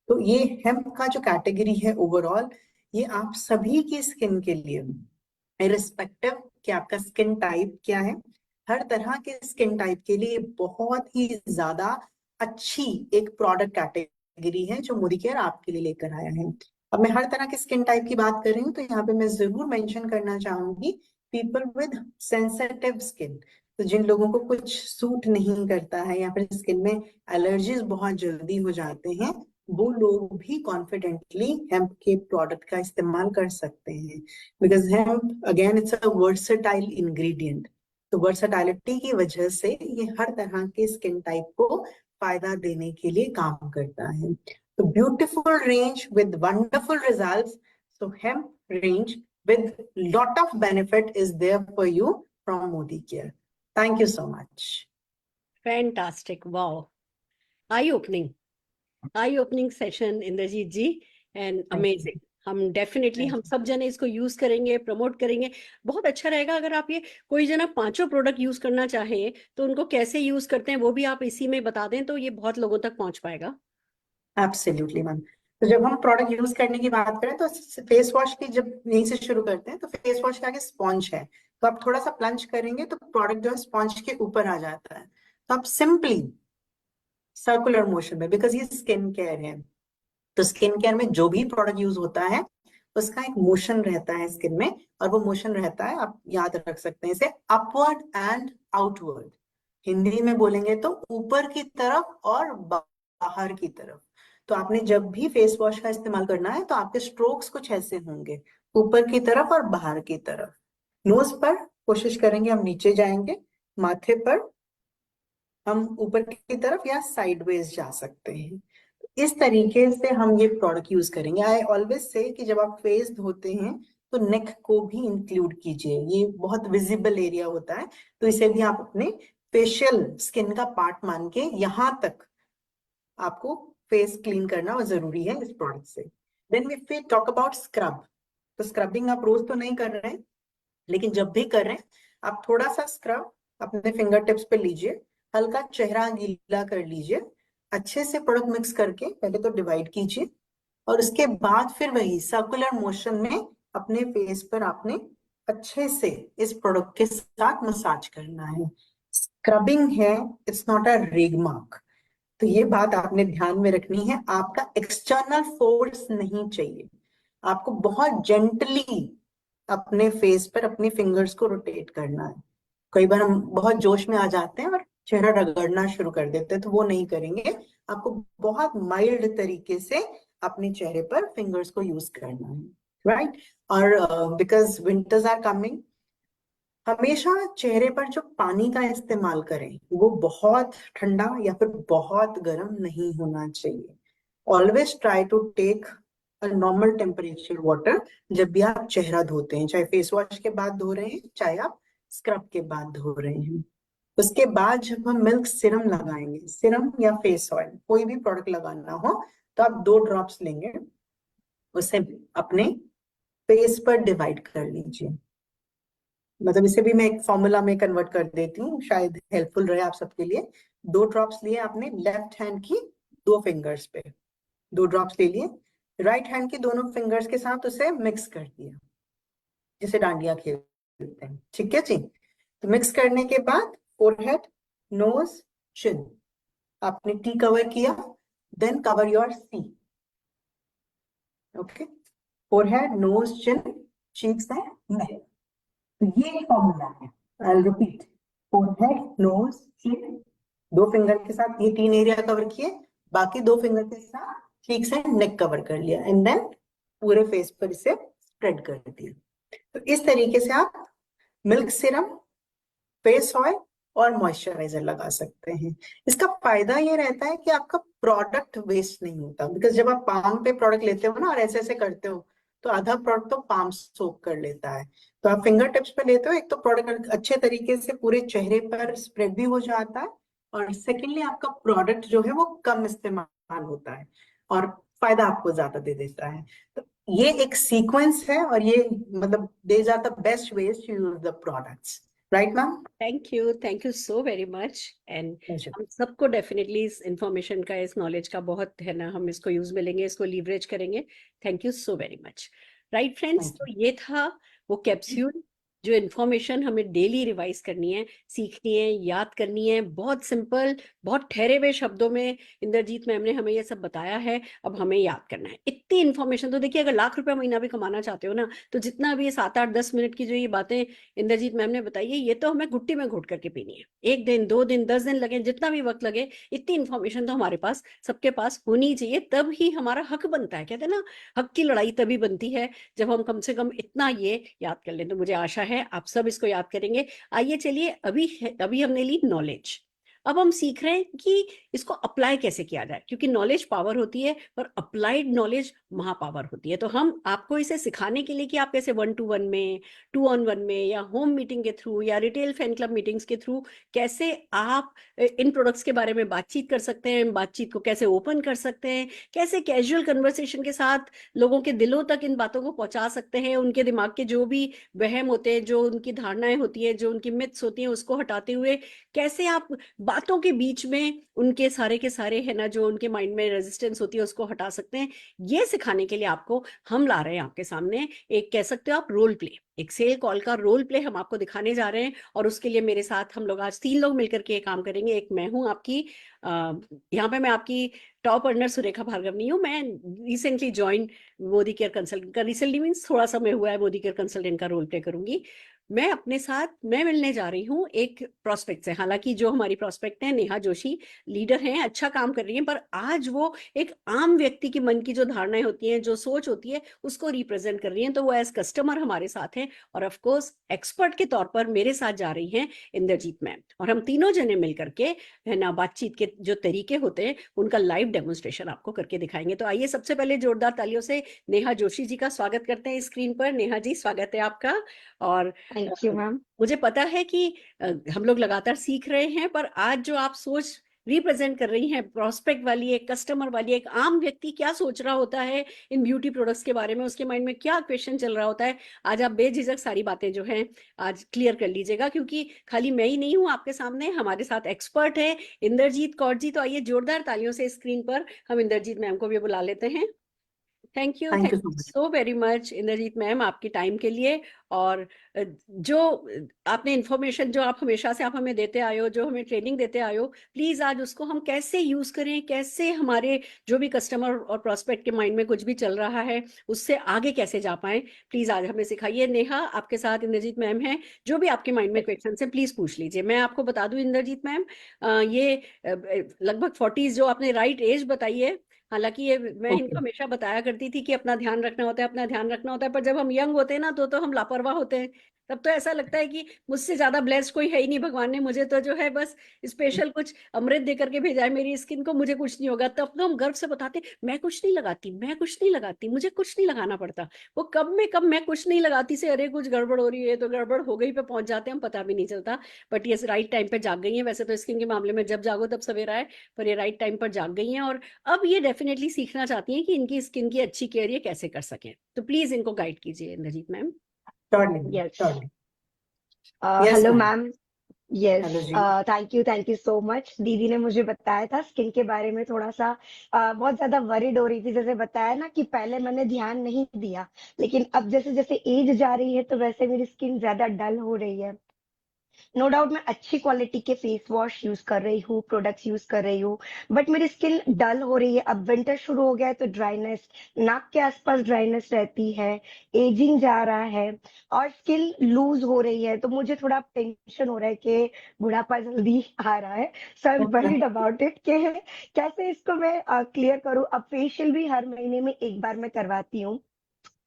तो ये हेम्प का जो कैटेगरी है ओवरऑल, ये आप सभी की स्किन के लिए, इरिस्पेक्टिव कि आपका स्किन टाइप क्या है, हर तरह के स्किन टाइप के लिए बहुत ही ज्यादा अच्छी एक प्रोडक्ट कैटेगरी है जो मोदी केयर आपके लिए लेकर आया है। अब मैं हर तरह के स्किन टाइप की बात कर रही हूँ तो यहाँ पे मैं जरूर मेंशन करना चाहूंगी पीपल विद सेंसिटिव स्किन। तो जिन लोगों को कुछ सूट नहीं करता है या फिर स्किन में एलर्जीज बहुत जल्दी हो जाते हैं, वो लोग भी कॉन्फिडेंटली हेम्प के प्रोडक्ट का इस्तेमाल कर सकते हैं। Because hemp again it's a versatile ingredient. तो वर्सेटाइलिटी की वजह से ये हर तरह के स्किन टाइप को फायदा देने के लिए काम करता है। तो beautiful range with wonderful results. So hemp range with lot of benefit is there for you from Modi Care. Thank you so much.
Fantastic, wow, I opening session Indrajeet ji, and
thank you.
Amazing. हम definitely
thank
हम
you.
सब जने इसको use करेंगे, promote करेंगे। बहुत अच्छा रहेगा अगर आप ये कोई जना पांचों प्रोडक्ट यूज करना चाहे तो उनको कैसे यूज करते हैं वो भी आप इसी में बता दें, तो ये बहुत लोगों तक पहुंच पाएगा।
Absolutely ma'am. तो जब हम प्रोडक्ट यूज करने की बात करें तो फेस वॉश की जब यहीं से शुरू करते हैं, तो फेस वॉश के आगे स्पॉन्ज है, तो आप थोड़ा सा प्लंज करेंगे तो प्रोडक्ट जो है स्पॉन्ज के ऊपर आ जाता है। तो आप सिंपली सर्कुलर मोशन में, बिकॉज ये स्किन केयर है, तो स्किन केयर में जो भी प्रोडक्ट यूज होता है उसका एक मोशन रहता है स्किन में, और वो मोशन रहता है, आप याद रख सकते हैं इसे, अपवर्ड एंड आउटवर्ड। हिंदी में बोलेंगे तो ऊपर की तरफ और बाहर की तरफ। तो आपने जब भी फेस वॉश का इस्तेमाल करना है तो आपके स्ट्रोक्स कुछ ऐसे होंगे, ऊपर की तरफ और बाहर की तरफ। नोज पर कोशिश करेंगे हम नीचे जाएंगे, माथे पर हम ऊपर की तरफ या साइडवेज जा सकते हैं। इस तरीके से हम ये प्रोडक्ट यूज करेंगे। आई ऑलवेज से कि जब आप फेस धोते हैं तो नेक को भी इंक्लूड कीजिए, ये बहुत विजिबल एरिया होता है, तो इसे भी आप अपने फेशियल स्किन का पार्ट मान के यहां तक आपको फेस क्लीन करना और जरूरी है इस प्रोडक्ट से। Then if we talk about scrub, तो स्क्रबिंग आप रोज तो नहीं कर रहे हैं, लेकिन जब भी कर रहे हैं आप थोड़ा सा स्क्रब अपने फिंगर टिप्स पे लीजिए, हल्का चेहरा गीला कर लीजिए, अच्छे से प्रोडक्ट मिक्स करके पहले तो डिवाइड कीजिए, और उसके बाद फिर वही सर्कुलर मोशन में अपने फेस पर आपने अच्छे से इस प्रोडक्ट के साथ मसाज करना है। स्क्रबिंग है, इट्स नॉट अ रेगमार्क। तो ये बात आपने ध्यान में रखनी है, आपका एक्सटर्नल फोर्स नहीं चाहिए, आपको बहुत जेंटली अपने फेस पर अपनी फिंगर्स को रोटेट करना है। कई बार हम बहुत जोश में आ जाते हैं और चेहरा रगड़ना शुरू कर देते हैं, तो वो नहीं करेंगे। आपको बहुत माइल्ड तरीके से अपने चेहरे पर फिंगर्स को यूज करना है, राइट। और बिकॉज विंटर्स आर कमिंग, हमेशा चेहरे पर जो पानी का इस्तेमाल करें वो बहुत ठंडा या फिर बहुत गर्म नहीं होना चाहिए। Always try to take a normal temperature water जब भी आप चेहरा धोते हैं, चाहे फेस वॉश के बाद धो रहे हैं, चाहे आप स्क्रब के बाद धो रहे हैं। उसके बाद जब हम मिल्क सिरम लगाएंगे, सिरम या फेस ऑयल कोई भी प्रोडक्ट लगाना हो, तो आप 2 ड्रॉप्स लेंगे, उसे अपने फेस पर डिवाइड कर लीजिए। मतलब इसे भी मैं एक फॉर्मूला में कन्वर्ट कर देती हूँ, शायद हेल्पफुल रहे आप सबके लिए। 2 ड्रॉप्स लिए आपने लेफ्ट हैंड की 2 फिंगर्स पे, 2 ड्रॉप्स ले लिए, राइट हैंड की दोनों फिंगर्स के साथ उसे मिक्स कर दिया, जैसे डांडिया खेलते हैं, ठीक है जी। तो मिक्स करने के बाद फोरहेड, नोज, चिन, आपने टी कवर किया, then cover your C. Okay, forehead, nose, chin, cheeks and neck. तो ये एक फॉर्मूला है, I repeat, forehead, nose, chin, 2 finger के साथ ये 3 एरिया कवर किए, बाकी 2 फिंगर के साथ चीक्स एंड नेक कवर कर लिया, एंड देन पूरे फेस पर इसे स्प्रेड कर दिया। तो इस तरीके से आप मिल्क सिरम, फेस ऑयल और मॉइस्चराइजर लगा सकते हैं। इसका फायदा ये रहता है कि आपका प्रोडक्ट वेस्ट नहीं होता, बिकॉज जब आप पाम पे प्रोडक्ट लेते हो ना और ऐसे ऐसे करते हो, तो आधा प्रोडक्ट तो पाम सोक कर लेता है। तो आप फिंगर टिप्स पे लेते हो, एक तो प्रोडक्ट अच्छे तरीके से पूरे चेहरे पर स्प्रेड भी हो जाता है, और सेकेंडली आपका प्रोडक्ट जो है वो कम इस्तेमाल होता है और फायदा आपको ज्यादा दे देता है। तो ये एक सीक्वेंस है, और ये मतलब these are the best ways to use the products, right ma'am?
Thank you so very much. And
Pleasure.
हम सबको डेफिनेटली इस इंफॉर्मेशन का, इस नॉलेज का बहुत है ना, हम इसको यूज में लेंगे, इसको लीवरेज करेंगे। Thank you so very much. Right friends,
Thank
तो ये था वो कैप्सूल जो इन्फॉर्मेशन हमें डेली रिवाइज करनी है, सीखनी है, याद करनी है। बहुत सिंपल, बहुत ठहरे हुए शब्दों में इंद्रजीत मैम ने हमें ये सब बताया है, अब हमें याद करना है। इतनी इन्फॉर्मेशन तो देखिए, अगर ₹1,00,000 महीना भी कमाना चाहते हो ना, तो जितना भी ये 7-8-10 मिनट की जो ये बातें इंद्रजीत मैम ने बताई है, ये तो हमें घुट्टी में घोट करके पीनी है। 1 दिन, 2 दिन, 10 दिन लगे, जितना भी वक्त लगे, इतनी इन्फॉर्मेशन तो हमारे पास, सबके पास होनी चाहिए, तब ही हमारा हक बनता है। कहते हैं ना, हक की लड़ाई तभी बनती है जब हम कम से कम इतना ये याद कर लें। तो मुझे आशा है आप सब इसको याद करेंगे। आइए चलिए, अभी हमने ली नॉलेज, अब हम सीख रहे हैं कि इसको अप्लाई कैसे किया जाए, क्योंकि नॉलेज पावर होती है पर अप्लाइड नॉलेज महापावर होती है। तो हम आपको इसे सिखाने के लिए कि आप कैसे 1-to-1 में, 2-on-1 में, या होम मीटिंग के थ्रू, या रिटेल फैन क्लब मीटिंग्स के थ्रू कैसे आप इन प्रोडक्ट्स के बारे में बातचीत कर सकते हैं, बातचीत को कैसे ओपन कर सकते हैं, कैसे कैजुअल कन्वर्सेशन के साथ लोगों के दिलों तक इन बातों को पहुंचा सकते हैं, उनके दिमाग के जो भी वहम होते हैं, जो उनकी धारणाएं होती है, जो उनकी मिथ्स होती हैं, उसको हटाते हुए कैसे आप बातों के बीच में उनके सारे के सारे है ना, जो उनके माइंड में रेजिस्टेंस होती है उसको हटा सकते हैं। ये सिखाने के लिए आपको हम ला रहे हैं आपके सामने एक, कह सकते हो आप, रोल प्ले, एक सेल कॉल का रोल प्ले हम आपको दिखाने जा रहे हैं। और उसके लिए मेरे साथ हम लोग आज 3 लोग मिलकर के ये काम करेंगे। एक मैं हूं आपकी, यहाँ पे मैं आपकी टॉप अर्नर सुरेखा भार्गव नहीं हूँ, मैं recently join Modi care consultant का, रिसेंटली मीन्स थोड़ा समय हुआ है, मोदी केयर कंसल्टेंट का रोल प्ले करूंगी। मैं अपने साथ मैं मिलने जा रही हूँ एक प्रोस्पेक्ट से। हालांकि जो हमारी प्रोस्पेक्ट है नेहा जोशी, लीडर हैं, अच्छा काम कर रही हैं, पर आज वो एक आम व्यक्ति के मन की जो धारणाएं होती हैं, जो सोच होती है, उसको रिप्रेजेंट कर रही हैं। तो वो एज कस्टमर हमारे साथ हैं, और ऑफ कोर्स एक्सपर्ट के तौर पर मेरे साथ जा रही हैं इंद्रजीत मैम। और हम तीनों जने मिलकर के है ना, बातचीत के जो तरीके होते हैं उनका लाइव डेमोन्स्ट्रेशन आपको करके दिखाएंगे। तो आइए सबसे पहले जोरदार तालियों से नेहा जोशी जी का स्वागत करते हैं स्क्रीन पर। नेहा जी, स्वागत है आपका। और
थैंक यू मैम।
मुझे पता है कि हम लोग लगातार सीख रहे हैं, पर आज जो आप सोच रिप्रेजेंट कर रही हैं, प्रोस्पेक्ट वाली, एक कस्टमर वाली, एक आम व्यक्ति क्या सोच रहा होता है इन ब्यूटी प्रोडक्ट्स के बारे में, उसके माइंड में क्या क्वेश्चन चल रहा होता है, आज आप बेझिझक सारी बातें जो हैं आज क्लियर कर लीजिएगा। क्योंकि खाली मैं ही नहीं हूं आपके सामने, हमारे साथ एक्सपर्ट है इंद्रजीत कौर जी। तो आइए जोरदार तालियों से स्क्रीन पर हम इंद्रजीत मैम को भी बुला लेते हैं। Thank you
thank you so much.
So very much Indrajeet ma'am, आपकी टाइम के लिए। और जो आपने इंफॉर्मेशन जो आप हमेशा से आप हमें देते आए हो, जो हमें ट्रेनिंग देते आए हो, प्लीज आज उसको हम कैसे यूज करें, कैसे हमारे जो भी कस्टमर और प्रोस्पेक्ट के माइंड में कुछ भी चल रहा है उससे आगे कैसे जा पाए, प्लीज आज हमें सिखाइए। नेहा, आपके साथ इंद्रजीत मैम है, जो भी आपके माइंड में क्वेश्चन है प्लीज पूछ लीजिए। मैं आपको बता दूं इंद्रजीत मैम, ये लगभग 40s जो आपने राइट एज बताई है, हालांकि ये मैं
ओके।
इनको हमेशा बताया करती थी कि अपना ध्यान रखना होता है, अपना ध्यान रखना होता है, पर जब हम यंग होते हैं ना तो हम लापरवाह होते हैं। तब तो ऐसा लगता है कि मुझसे ज्यादा ब्लेस्ड कोई है ही नहीं, भगवान ने मुझे तो जो है बस स्पेशल कुछ अमृत दे करके भेजा है मेरी स्किन को, मुझे कुछ नहीं होगा। तब तो हम गर्व से बताते मैं कुछ नहीं लगाती, मैं कुछ नहीं लगाती, मुझे कुछ नहीं लगाना पड़ता। वो कब मैं कुछ नहीं लगाती से अरे कुछ गड़बड़ हो रही है तो गड़बड़ हो गई पे पहुंच जाते हैं, हम पता भी नहीं चलता। बट ये राइट टाइम पे जाग गई है। वैसे तो स्किन के मामले में जब जागो तब सवेरा है, पर ये राइट टाइम पर जाग गई हैं, और अब ये डेफिनेटली सीखना चाहती हैं कि इनकी स्किन की अच्छी केयर ये कैसे कर सकें। तो प्लीज इनको गाइड कीजिए Indrajeet ma'am.
Surely
yes.
Surely. Yes
hello
ma'am.
Ma'am. Yes.
Hello जी।
Thank you so much. दीदी ने मुझे बताया था स्किन के बारे में थोड़ा सा, बहुत ज्यादा वरीड हो रही थी। जैसे बताया ना कि पहले मैंने ध्यान नहीं दिया, लेकिन अब जैसे जैसे एज जा रही है तो वैसे मेरी स्किन ज्यादा डल हो रही है। नो डाउट मैं अच्छी क्वालिटी के फेस वॉश यूज कर रही हूँ, प्रोडक्ट्स यूज कर रही हूँ, बट मेरी स्किन डल हो रही है। अब विंटर शुरू हो गया है तो ड्राइनेस, नाक के आसपास ड्राइनेस रहती है, एजिंग जा रहा है, और स्किन लूज हो रही है। तो मुझे थोड़ा टेंशन हो रहा है कि बुढ़ापा जल्दी आ रहा है। So I am worried about it कि कैसे इसको मैं क्लियर करूँ। अब फेशियल भी हर महीने में एक बार मैं करवाती हूँ,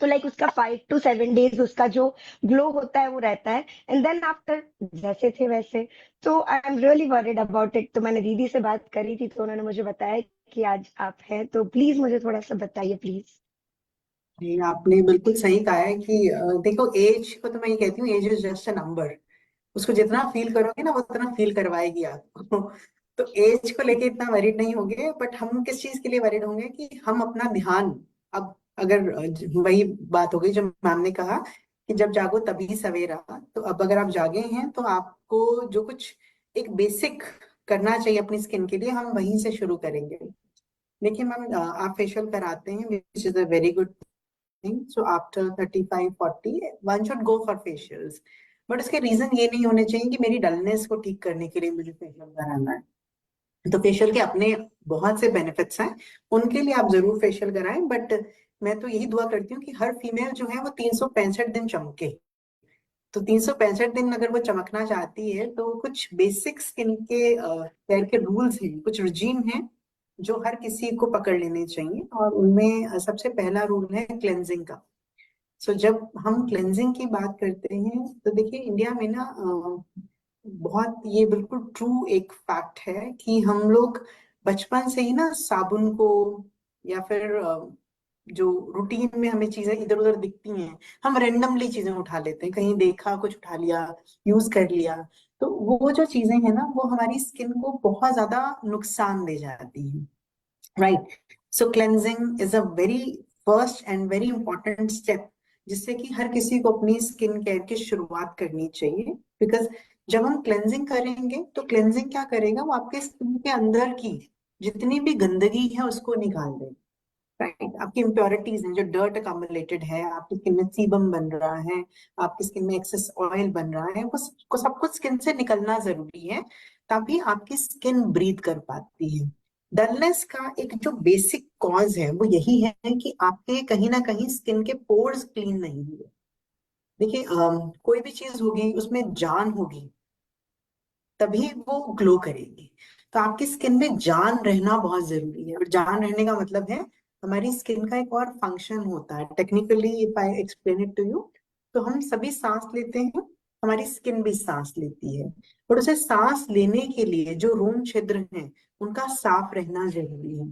तो लाइक उसका 5 to 7 days उसका जो ग्लो होता है वो रहता है, एंड देन आफ्टर जैसे थे वैसे। तो I am really worried about it. तो मैंने दीदी से बात करी थी तो उन्होंने मुझे बताया कि आज आप हैं, तो प्लीज मुझे थोड़ा सा बताइए प्लीज।
जी, आपने बिल्कुल सही कहा है कि देखो, एज को तो मैं ये कहती हूँ, age is just a number. उसको जितना फील करोगे ना वो उतना फील करवाएगी आपको। तो एज को लेके इतना वरीड नहीं होंगे, बट हम किस चीज के लिए वरीड होंगे कि हम अपना ध्यान, अब अगर वही बात हो गई जो मैम ने कहा कि जब जागो तभी सवेरा। तो अब अगर आप जागे हैं तो आपको जो कुछ एक बेसिक करना चाहिए अपनी स्किन के लिए, हम वहीं से शुरू करेंगे। देखिए मैम, आप फेशियल कराते हैं, which is a very good thing. So after 35-40 one should go for facials. But उसके रीजन ये नहीं होने चाहिए कि मेरी डलनेस को ठीक करने के लिए मुझे फेशियल कराना है। तो फेशियल के अपने बहुत से बेनिफिट्स हैं, उनके लिए आप जरूर फेशियल कराएं। बट मैं तो यही दुआ करती हूँ कि हर फीमेल जो है वो 365 दिन चमके। तो 365 दिन अगर वो चमकना चाहती है तो कुछ बेसिक स्किन के केयर के रूल्स हैं, कुछ रिजीम हैं जो हर किसी को पकड़ लेने चाहिए। और उनमें सबसे पहला रूल है क्लेंजिंग का। सो जब हम क्लेंजिंग की बात करते हैं तो देखिए, इंडिया में ना बहुत ये बिल्कुल ट्रू एक फैक्ट है कि हम लोग बचपन से ही ना साबुन को या फिर जो रूटीन में हमें चीजें इधर उधर दिखती हैं, हम रेंडमली चीजें उठा लेते हैं, कहीं देखा कुछ उठा लिया, यूज कर लिया। तो वो जो चीजें हैं ना, वो हमारी स्किन को बहुत ज्यादा नुकसान दे जाती हैं, right. So cleansing is a very first and very important step, जिससे कि हर किसी को अपनी स्किन केयर की शुरुआत करनी चाहिए। बिकॉज जब हम क्लेंजिंग करेंगे तो क्लेंजिंग क्या करेगा, वो आपके स्किन के अंदर की जितनी भी गंदगी है उसको निकाल देगा, राइट। आपकी इम्प्योरिटीज हैं, जो डर्ट अकम्युलेटेड है, आपकी स्किन में सीबम बन रहा है, आपकी स्किन में एक्सेस ऑयल बन रहा है, वो सब कुछ स्किन से निकलना जरूरी है, तभी आपकी स्किन ब्रीथ कर पाती है। डलनेस का एक जो बेसिक कॉज है वो यही है कि आपके कहीं ना कहीं स्किन के पोर्स क्लीन नहीं हुए। देखिए, कोई भी चीज होगी उसमें जान होगी, तभी वो ग्लो करेगी। तो आपकी स्किन में जान रहना बहुत जरूरी है, और जान रहने का मतलब है हमारी स्किन का एक और फंक्शन होता है। Technically if I explain it to you, तो हम सभी सांस लेते हैं, हमारी स्किन भी सांस लेती है, और उसे सांस लेने के लिए जो रोम छिद्र हैं उनका साफ रहना जरूरी है।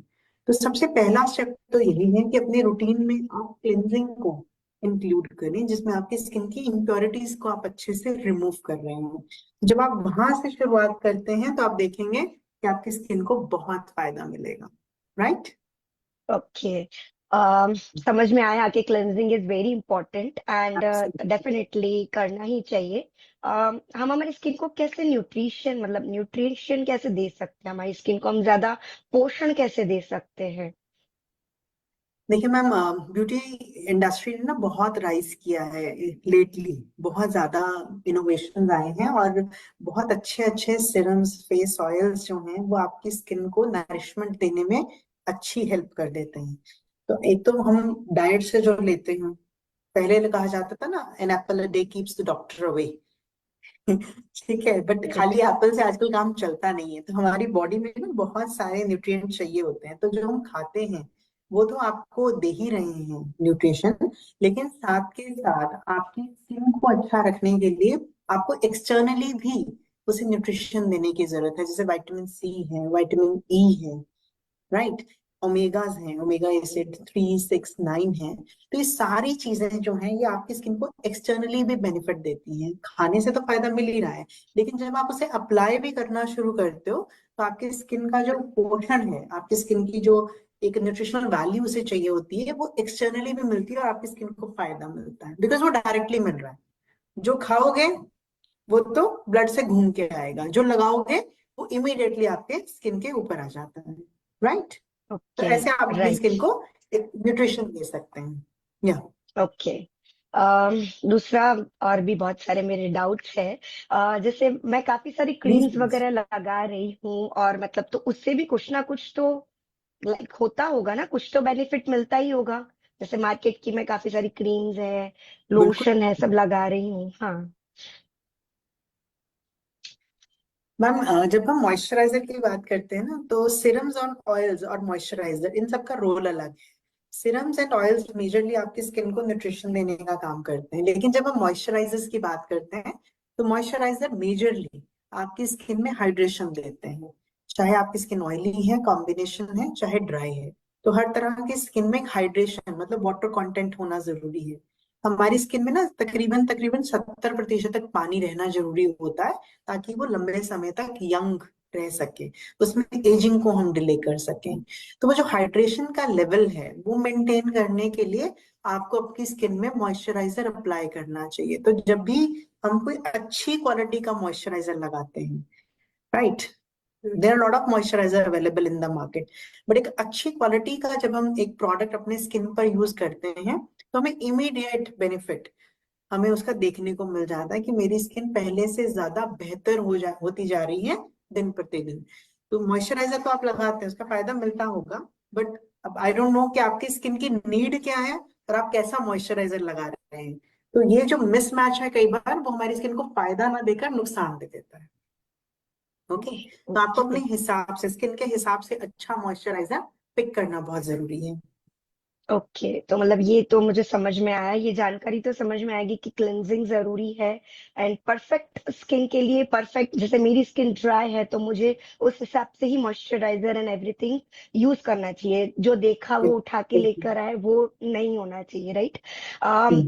तो सबसे पहला स्टेप तो यही है कि अपने रूटीन में आप क्लिनजिंग को इंक्लूड करें, जिसमें आपकी स्किन की इम्प्योरिटीज को आप अच्छे से रिमूव कर रहे हैं। जब आप वहां से शुरुआत करते हैं तो आप देखेंगे कि आपकी स्किन को बहुत फायदा मिलेगा, राइट।
ओके। समझ में आया कि cleansing is very important and definitely करना ही चाहिए। हम हमारी स्किन को कैसे न्यूट्रिशन कैसे दे सकते हैं, हमारी स्किन को हम ज्यादा पोषण कैसे दे सकते हैं?
देखिए मैम, ब्यूटी इंडस्ट्री ने ना बहुत राइज किया है लेटली, बहुत ज्यादा इनोवेशन आए हैं, और बहुत अच्छे अच्छे सिरम्स, फेस ऑयल्स जो हैं वो आपकी स्किन को नरिशमेंट देने में अच्छी हेल्प कर देते हैं। तो एक तो हम डाइट से जो लेते हैं, पहले कहा जाता था ना, an apple a day keeps the doctor away. ठीक है, बट खाली एप्पल से आजकल काम चलता नहीं है। तो हमारी बॉडी में ना बहुत सारे न्यूट्रिएंट चाहिए होते हैं, तो जो हम खाते हैं वो तो आपको दे ही रहे हैं न्यूट्रिशन, लेकिन साथ के साथ आपकी स्किन को अच्छा रखने के लिए आपको एक्सटर्नली भी उसे न्यूट्रिशन देने की जरूरत है, जैसे विटामिन सी है, विटामिन ई है, राइट। ओमेगाज हैं, ओमेगा एसिड 3, 6, 9 है। तो ये सारी चीजें जो हैं ये आपकी स्किन को एक्सटर्नली भी बेनिफिट देती हैं। खाने से तो फायदा मिल ही रहा है, लेकिन जब आप उसे अप्लाई भी करना शुरू करते हो तो आपकी स्किन का जो पोषण है, आपकी स्किन की जो एक न्यूट्रिशनल वैल्यू उसे चाहिए होती है, वो एक्सटर्नली भी मिलती है और आपकी स्किन को फायदा मिलता है, बिकॉज वो डायरेक्टली मिल रहा है। जो खाओगे वो तो ब्लड से घूम के आएगा, जो लगाओगे वो इमीडिएटली आपके स्किन के ऊपर आ जाता है, राइट। तो
ओके।
ऐसे आप अपनी
राइट।
स्किन को एक न्यूट्रिशन दे सकते हैं, या
ओके। दूसरा, और भी बहुत सारे मेरे डाउट्स है। जैसे मैं काफी सारी
प्लीज
क्रीम्स
प्लीज।
वगैरह लगा रही हूँ, और मतलब तो उससे भी कुछ ना कुछ तो लाइक होता होगा ना, कुछ तो बेनिफिट मिलता ही होगा। जैसे मार्केट की मैं काफी सारी क्रीम्स है,
बिल्कुल
लोशन है, सब लगा रही हूँ। हाँ।
मैम, जब हम मॉइस्चराइजर की बात करते हैं ना, तो सिरम्स और ऑयल्स और मॉइस्चराइजर इन सब का रोल अलग है। सिरम्स एंड ऑयल्स मेजरली आपकी स्किन को न्यूट्रिशन देने का काम करते हैं, लेकिन जब हम मॉइस्चराइजर्स की बात करते हैं तो मॉइस्चराइजर मेजरली आपकी स्किन में हाइड्रेशन देते हैं। चाहे आपकी स्किन ऑयली है, कॉम्बिनेशन है, चाहे ड्राई है, तो हर तरह की स्किन में हाइड्रेशन मतलब वाटर कंटेंट होना जरूरी है। हमारी स्किन में ना तकरीबन तकरीबन 70% तक पानी रहना जरूरी होता है, ताकि वो लंबे समय तक यंग रह सके, उसमें एजिंग को हम डिले कर सकें। तो वो जो हाइड्रेशन का लेवल है वो मेंटेन करने के लिए आपको अपनी स्किन में मॉइस्चराइजर अप्लाई करना चाहिए। तो जब भी हम कोई अच्छी क्वालिटी का मॉइस्चराइजर लगाते हैं, right, there are lot of moisturiser available in the market, but एक अच्छी क्वालिटी का जब हम एक प्रोडक्ट अपने स्किन पर यूज करते हैं तो हमें इमीडिएट बेनिफिट हमें उसका देखने को मिल जाता है कि मेरी स्किन पहले से ज्यादा बेहतर होती जा रही है दिन प्रतिदिन। तो मॉइस्चराइजर तो आप लगाते हैं, उसका फायदा मिलता होगा, बट अब आई डोंट नो कि आपकी स्किन की नीड क्या है और आप कैसा मॉइस्चराइजर लगा रहे हैं। तो ये जो मिसमैच है कई बार वो हमारी स्किन को फायदा ना देकर नुकसान दे देता है। ओके, तो आपको अपने
ओके।
हिसाब से, स्किन के हिसाब से अच्छा मॉइस्चराइजर पिक करना बहुत जरूरी है।
ओके, तो मतलब ये तो मुझे समझ में आया, ये जानकारी तो समझ में आएगी कि क्लेंजिंग जरूरी है एंड परफेक्ट स्किन के लिए। परफेक्ट, जैसे मेरी स्किन ड्राई है तो मुझे उस हिसाब से ही मॉइस्चराइजर एंड एवरीथिंग यूज करना चाहिए। जो देखा वो उठा के लेकर आए वो नहीं होना चाहिए, राइट?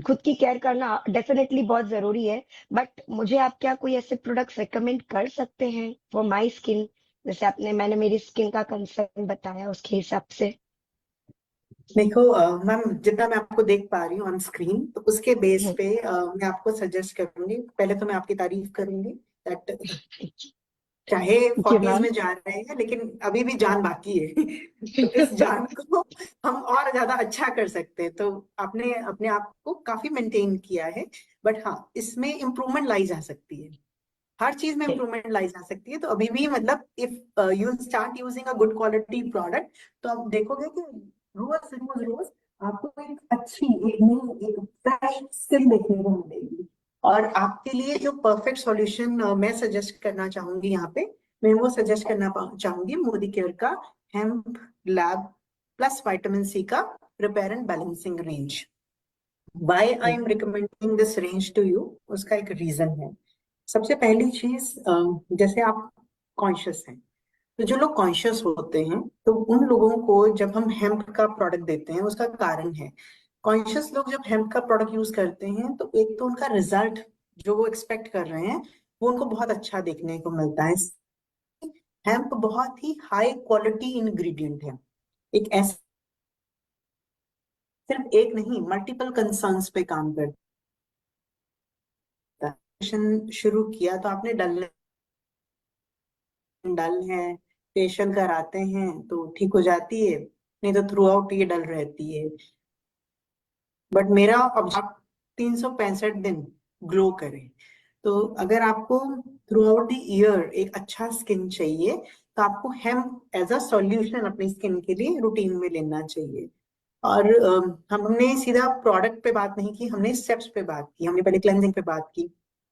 खुद की केयर करना डेफिनेटली बहुत जरूरी है। बट मुझे आप क्या कोई ऐसे प्रोडक्ट्स रिकमेंड कर सकते हैं फॉर माई स्किन? जैसे मैंने मेरी स्किन का कंसर्न बताया उसके हिसाब से।
देखो मैम, जितना मैं आपको देख पा रही हूँ ऑन स्क्रीन, तो उसके बेस
हम्म,
पे मैं आपको सजेस्ट करूंगी। पहले तो मैं आपकी तारीफ करूंगी दैट चाहे
जी
40s
मैम।
में जा रहे हैं लेकिन अभी भी जान बाकी है। तो इस जान को हम और ज्यादा अच्छा कर सकते हैं। तो आपने अपने आप को काफी मेंटेन किया है, बट हाँ, इसमें इम्प्रूवमेंट लाई जा सकती है। हर चीज में इम्प्रूवमेंट लाई जा सकती है। तो अभी भी मतलब if you start using a good quality product, तो आप देखोगे कि रोज रोज रोज आपको एक अच्छी, एक नई, एक फ्रेश स्किन देखने को मिलेगी। और आपके लिए जो परफेक्ट सॉल्यूशन मैं सजेस्ट करना चाहूंगी यहाँ पे, मैं वो सजेस्ट करना चाहूंगी मोदी केयर का hemp lab plus vitamin C का repair and balancing range. Why I am recommending this range to you, उसका एक रीजन है। सबसे पहली चीज, जैसे आप कॉन्शियस हैं, तो जो लोग कॉन्शियस होते हैं, तो उन लोगों को जब हम हेम्प का प्रोडक्ट देते हैं, उसका कारण है। कॉन्शियस लोग जब हेम्प का प्रोडक्ट यूज करते हैं, तो एक तो उनका रिजल्ट जो वो एक्सपेक्ट कर रहे हैं, वो उनको बहुत अच्छा देखने को मिलता है। हेम्प बहुत ही हाई क्वालिटी इंग्रेडिएंट है। एक ऐसा, सिर्फ एक नहीं, मल्टीपल कंसर्न्स पे काम करता है। शुरू किया तो आपने डल डल है, फेशियल कराते हैं तो ठीक हो जाती है, नहीं तो थ्रू आउट ये डल रहती है। बट मेरा अब आप 365 दिन ग्लो करें, तो अगर आपको थ्रू आउट द ईयर एक अच्छा स्किन चाहिए, तो आपको हेम्प एज अ सॉल्यूशन अपनी स्किन के लिए रूटीन में लेना चाहिए। और हमने सीधा प्रोडक्ट पे बात नहीं की, हमने स्टेप्स पे बात की। हमने पहले क्लेंजिंग पे बात की,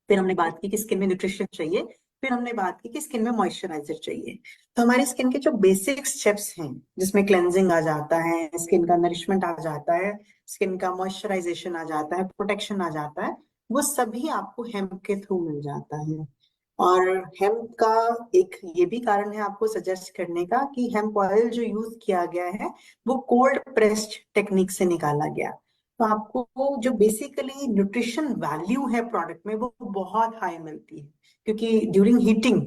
फिर हमने बात की कि स्किन में न्यूट्रिशन चाहिए, फिर हमने बात की कि स्किन में मॉइस्चराइजर चाहिए। तो हमारी स्किन के जो बेसिक स्टेप्स हैं, जिसमें क्लेंजिंग आ जाता है, स्किन का नरिशमेंट आ जाता है, स्किन का मॉइस्चराइजेशन आ जाता है, प्रोटेक्शन आ जाता है, वो सभी आपको हेम्प के थ्रू मिल जाता है। और हेम्प का एक ये भी कारण है आपको सजेस्ट करने का कि हेम्प ऑयल जो यूज किया गया है, वो कोल्ड प्रेस्ड टेक्निक से निकाला गया। तो आपको जो बेसिकली न्यूट्रिशन वैल्यू है प्रोडक्ट में, वो बहुत हाई मिलती है, क्योंकि ड्यूरिंग हीटिंग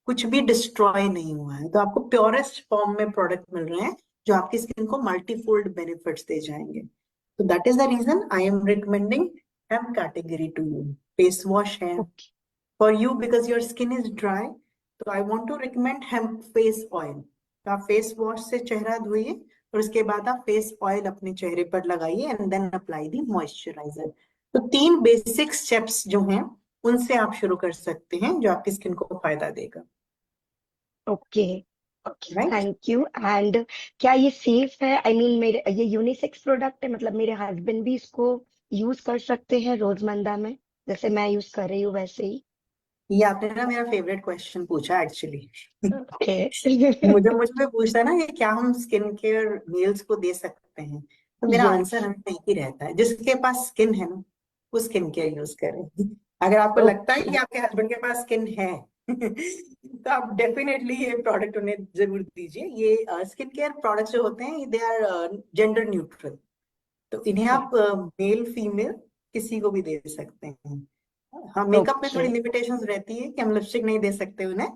कुछ भी डिस्ट्रॉय नहीं हुआ है। तो आपको प्योरेस्ट फॉर्म में प्रोडक्ट मिल रहे हैं, जो आपकी स्किन को मल्टीफोल्ड बेनिफिट्स दे जाएंगे। तो that is the reason I am recommending hemp category to you. Face wash है for you because your skin is dry, तो I want to recommend hemp face oil. तो आप फेस वॉश से चेहरा धोइए, और उसके बाद आप फेस ऑयल अपने चेहरे पर लगाइए and then apply the moisturiser. तो 3 बेसिक स्टेप्स जो हैं, उनसे आप शुरू कर सकते हैं, जो आपकी स्किन को फायदा देगा।
Okay. Okay,
right?
Thank you. And क्या ये सेफ है? आई मीन मेरे ये यूनिसेक्स प्रोडक्ट है, मतलब मेरे हस्बैंड भी इसको यूज कर सकते हैं रोजमर्रा में, जैसे मैं यूज कर रही हूँ वैसे ही?
ये आपने ना मेरा फेवरेट क्वेश्चन पूछा एक्चुअली।
ओके।
मुझे मुझे पूछता है ना कि क्या हम स्किन केयर मेल्स को दे सकते हैं, तो मेरा
यस।
आंसर हमेशा एक ही रहता है, जिसके पास स्किन है ना, वो स्किन केयर यूज करें। अगर आपको लगता है
ओके।
कि आपके हस्बैंड के पास स्किन है, तो आप डेफिनेटली ये प्रोडक्ट उन्हें जरूर दीजिए। ये स्किन केयर प्रोडक्ट्स जो होते हैं, दे आर जेंडर न्यूट्रल। तो इन्हें आप मेल फीमेल किसी को भी दे सकते हैं। हाँ, मेकअप में
ओके।
थोड़ी लिमिटेशंस रहती है कि हम लिपस्टिक नहीं दे सकते उन्हें,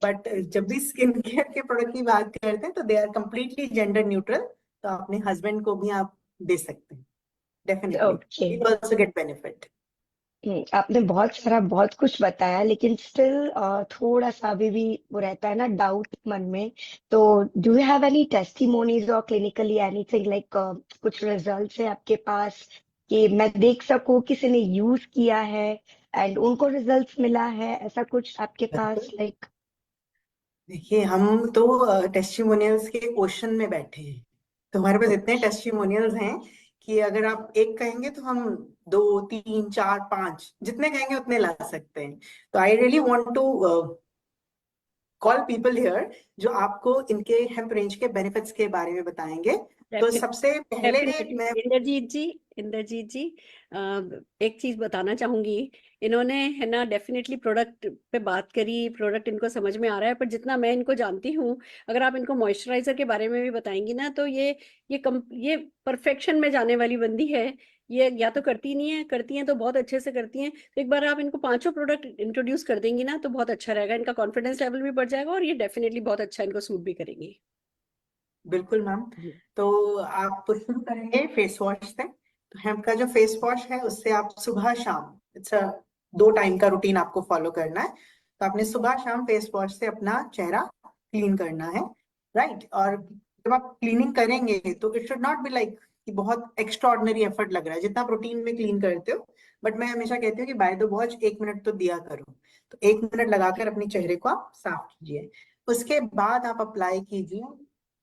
बट जब भी स्किन केयर के प्रोडक्ट की बात करते हैं, तो they are completely gender neutral. तो अपने हस्बैंड को भी आप दे सकते हैं, definitely
okay.
He also get benefit.
आपने बहुत सारा बहुत कुछ बताया, लेकिन स्टिल थोड़ा सा अभी भी वो रहता है ना डाउट मन में। तो do you have any testimonies और क्लिनिकली एनीथिंग लाइक कुछ रिजल्ट्स है आपके पास कि मैं देख सकूं किसी ने यूज किया है एंड उनको रिजल्ट्स मिला है, ऐसा कुछ आपके पास लाइक?
देखिए, हम तो टेस्टिमोनियल्स के ओशन में बैठे हैं। तो हमारे पास इतने टेस्टिमोनियल्स हैं कि अगर आप एक कहेंगे तो हम 2 3 4 5 जितने कहेंगे उतने ला सकते हैं। तो I really want to call people here जो आपको इनके हेम्प रेंज के बेनिफिट्स के बारे में बताएंगे। तो सबसे पहले मैं
इंद्रजीत जी एक चीज बताना चाहूंगी। इन्होंने है ना डेफिनेटली प्रोडक्ट पे बात करी, प्रोडक्ट इनको समझ में आ रहा है, पर जितना मैं इनको जानती हूँ, अगर आप इनको मॉइस्चराइजर के बारे में भी बताएंगी ना, तो ये परफेक्शन में जाने वाली बंदी है। ये या तो करती नहीं है, करती हैं तो बहुत अच्छे से करती हैं। तो एक बार आप इनको 5 प्रोडक्ट इंट्रोड्यूस कर देंगी ना, तो बहुत अच्छा रहेगा, इनका कॉन्फिडेंस लेवल भी बढ़ जाएगा और ये डेफिनेटली बहुत अच्छा इनको सूट भी करेंगी।
बिल्कुल मैम।
जी।
तो आप शुरू करेंगे फेस वॉश से। तो हेम्प का जो फेस वॉश है उससे आप सुबह शाम, इट्स 2 टाइम का रूटीन आपको फॉलो करना है। तो आपने सुबह शाम फेस वॉश से अपना चेहरा क्लीन करना है, राइट। और जब आप क्लीनिंग करेंगे तो it should not be like कि बहुत एक्स्ट्रा ऑर्डिनरी एफर्ट लग रहा है जितना प्रोटीन में क्लीन करते हो, बट मैं हमेशा कहती हूँ कि बाय द वॉच 1 मिनट तो दिया करो। तो 1 मिनट लगाकर अपने चेहरे को आप साफ कीजिए। उसके बाद आप अप्लाई कीजिए।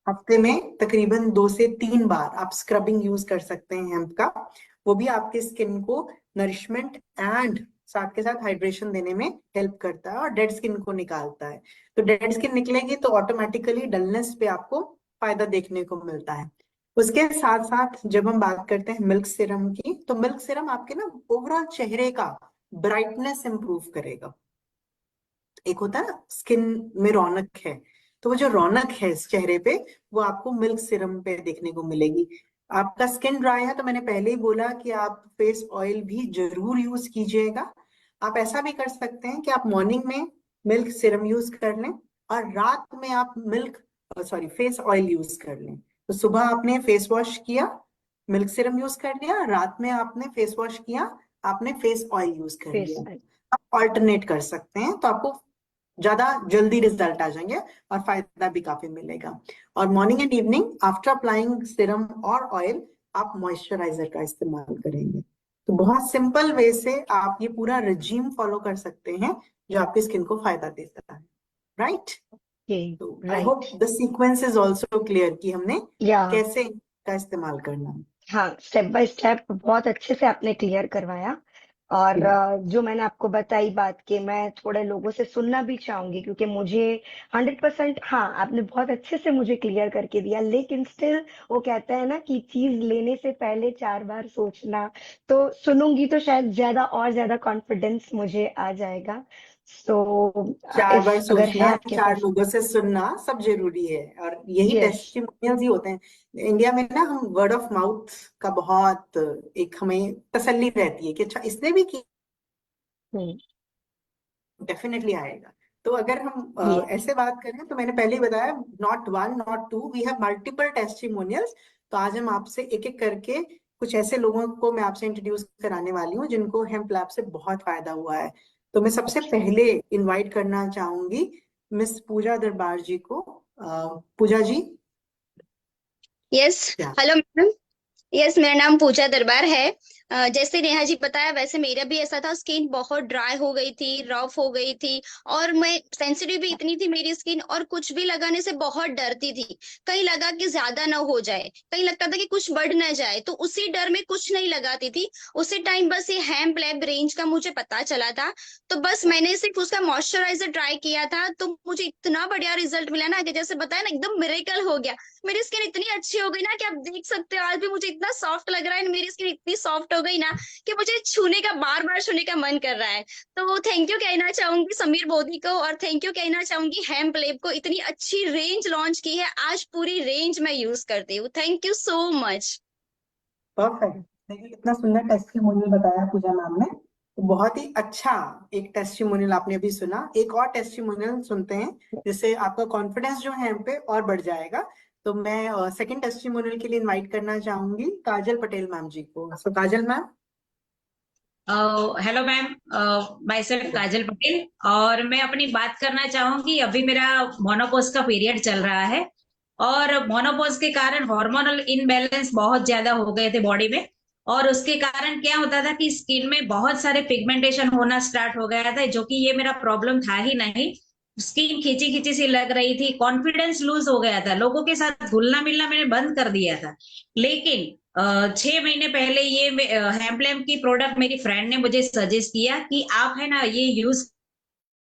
हफ्ते में तकरीबन 2 से 3 बार आप स्क्रबिंग यूज कर सकते हैं हेम्प का। वो भी आपके स्किन को नरिशमेंट एंड साथ के साथ हाइड्रेशन देने में हेल्प करता है और डेड स्किन को निकालता है। तो डेड स्किन निकलेगी तो ऑटोमेटिकली डलनेस पे आपको फायदा देखने को मिलता है। उसके साथ साथ जब हम बात करते हैं मिल्क सीरम की, तो मिल्क सीरम आपके ना ओवरऑल चेहरे का ब्राइटनेस इंप्रूव करेगा। एक होता है ना स्किन में रौनक है, तो वो जो रौनक है इस चेहरे पे वो आपको मिल्क सीरम पे देखने को मिलेगी। आपका स्किन ड्राई है तो मैंने पहले ही बोला कि आप फेस ऑयल भी जरूर यूज कीजिएगा। आप ऐसा भी कर सकते हैं कि आप मॉर्निंग में मिल्क सीरम यूज कर लें और रात में आप फेस ऑयल यूज कर लें। तो सुबह आपने फेस वॉश किया, मिल्क सीरम यूज कर लिया, रात में आपने फेस वॉश किया, आपने फेस ऑयल यूज कर
फेस
लिया। आप ऑल्टरनेट कर सकते हैं तो आपको ज्यादा जल्दी रिजल्ट आ जाएंगे और फायदा भी काफी मिलेगा। और morning and evening after applying serum और ऑयल आप मॉइस्चराइजर का इस्तेमाल करेंगे। तो बहुत सिंपल वे से आप ये पूरा रिजीम फॉलो कर सकते हैं जो आपकी स्किन को फायदा देता है, राइट। तो I
right.
Hope the sequence is also clear कि हमने
या
कैसे का इस्तेमाल करना है।
हाँ, स्टेप बाय स्टेप बहुत अच्छे से आपने क्लियर करवाया। और जो मैंने आपको बताई बात कि मैं थोड़े लोगों से सुनना भी चाहूंगी, क्योंकि मुझे 100%, हाँ, आपने बहुत अच्छे से मुझे क्लियर करके दिया, लेकिन स्टिल वो कहते हैं ना कि चीज लेने से पहले 4 बार सोचना। तो सुनूंगी तो शायद ज्यादा कॉन्फिडेंस मुझे आ जाएगा। सो
4 बार
इफ अगर है
सोचना,
आपके
4
पास।
लोगों से सुनना सब जरूरी है और यही
यस।
टेस्टिमोनियल्स ही होते हैं। इंडिया में ना हम वर्ड ऑफ माउथ का बहुत एक हमें तसल्ली रहती है कि अच्छा इसने भी की,
हम्म।
डेफिनेटली आएगा। तो अगर हम
ये
ऐसे बात करें तो मैंने पहले ही बताया, not 1 not 2, we have multiple testimonials. तो आज हम आपसे एक एक करके कुछ ऐसे लोगों को मैं आपसे इंट्रोड्यूस कराने वाली हूँ जिनको हेम्प लैब से बहुत फायदा हुआ है। तो मैं सबसे पहले इनवाइट करना चाहूंगी मिस पूजा दरबार जी को। पूजा जी।
यस।
क्या
हेलो मैम। यस, मेरा नाम पूजा दरबार है। जैसे नेहा जी बताया वैसे मेरा भी ऐसा था, स्किन बहुत ड्राई हो गई थी, रफ हो गई थी, और मैं सेंसिटिव भी इतनी थी मेरी स्किन, और कुछ भी लगाने से बहुत डरती थी। कहीं लगा कि ज्यादा ना हो जाए, कहीं लगता था कि कुछ बढ़ ना जाए, तो उसी डर में कुछ नहीं लगाती थी। उसी टाइम बस ये हेम्प लैब रेंज का मुझे पता चला था, तो बस मैंने सिर्फ उसका मॉइस्चराइजर ट्राई किया था, तो मुझे इतना बढ़िया रिजल्ट मिला ना कि जैसे बताया ना, एकदम मिरेकल हो गया। मेरी स्किन इतनी अच्छी हो गई ना कि आप देख सकते हो आज भी मुझे इतना सॉफ्ट लग रहा है, मेरी स्किन इतनी सॉफ्ट हो गई ना कि मुझे छूने का, बार बार छूने का मन कर रहा है। तो थैंक यू कहना चाहूंगी समीर मोदी को, और थैंक यू कहना चाहूंगी हेम्प लैब को, इतनी अच्छी रेंज लॉन्च की है। आज पूरी रेंज मैं यूज करती हूँ। Thank you so much.
Perfect. देखिए कितना सुंदर टेस्टिमोनियल बताया पूजा मैम ने। तो बहुत ही अच्छा एक टेस्टिमोनियल आपने अभी सुना। एक और टेस्टिमोनियल सुनते हैं जिससे आपका कॉन्फिडेंस जो है हम पे और बढ़ जाएगा। तो मैं सेकंड टेस्टिमोनियल के लिए इनवाइट करना चाहूंगी काजल पटेल मैम जी को। So Kajal ma'am.
Hello ma'am, myself Kajal Patel, और मैं अपनी बात करना चाहूंगी। अभी मेरा मोनोपोज का पीरियड चल रहा है, और मोनोपोज के कारण हार्मोनल इनबैलेंस बहुत ज्यादा हो गए थे बॉडी में, और उसके कारण क्या होता था कि स्किन में बहुत सारे पिगमेंटेशन होना स्टार्ट हो गया था, जो कि ये मेरा प्रॉब्लम था ही नहीं। स्किन खींची खींची सी लग रही थी, कॉन्फिडेंस लूज हो गया था, लोगों के साथ घुलना मिलना मैंने बंद कर दिया था। लेकिन 6 महीने पहले ये हेम्पलेम की प्रोडक्ट मेरी फ्रेंड ने मुझे सजेस्ट किया कि आप है ना ये यूज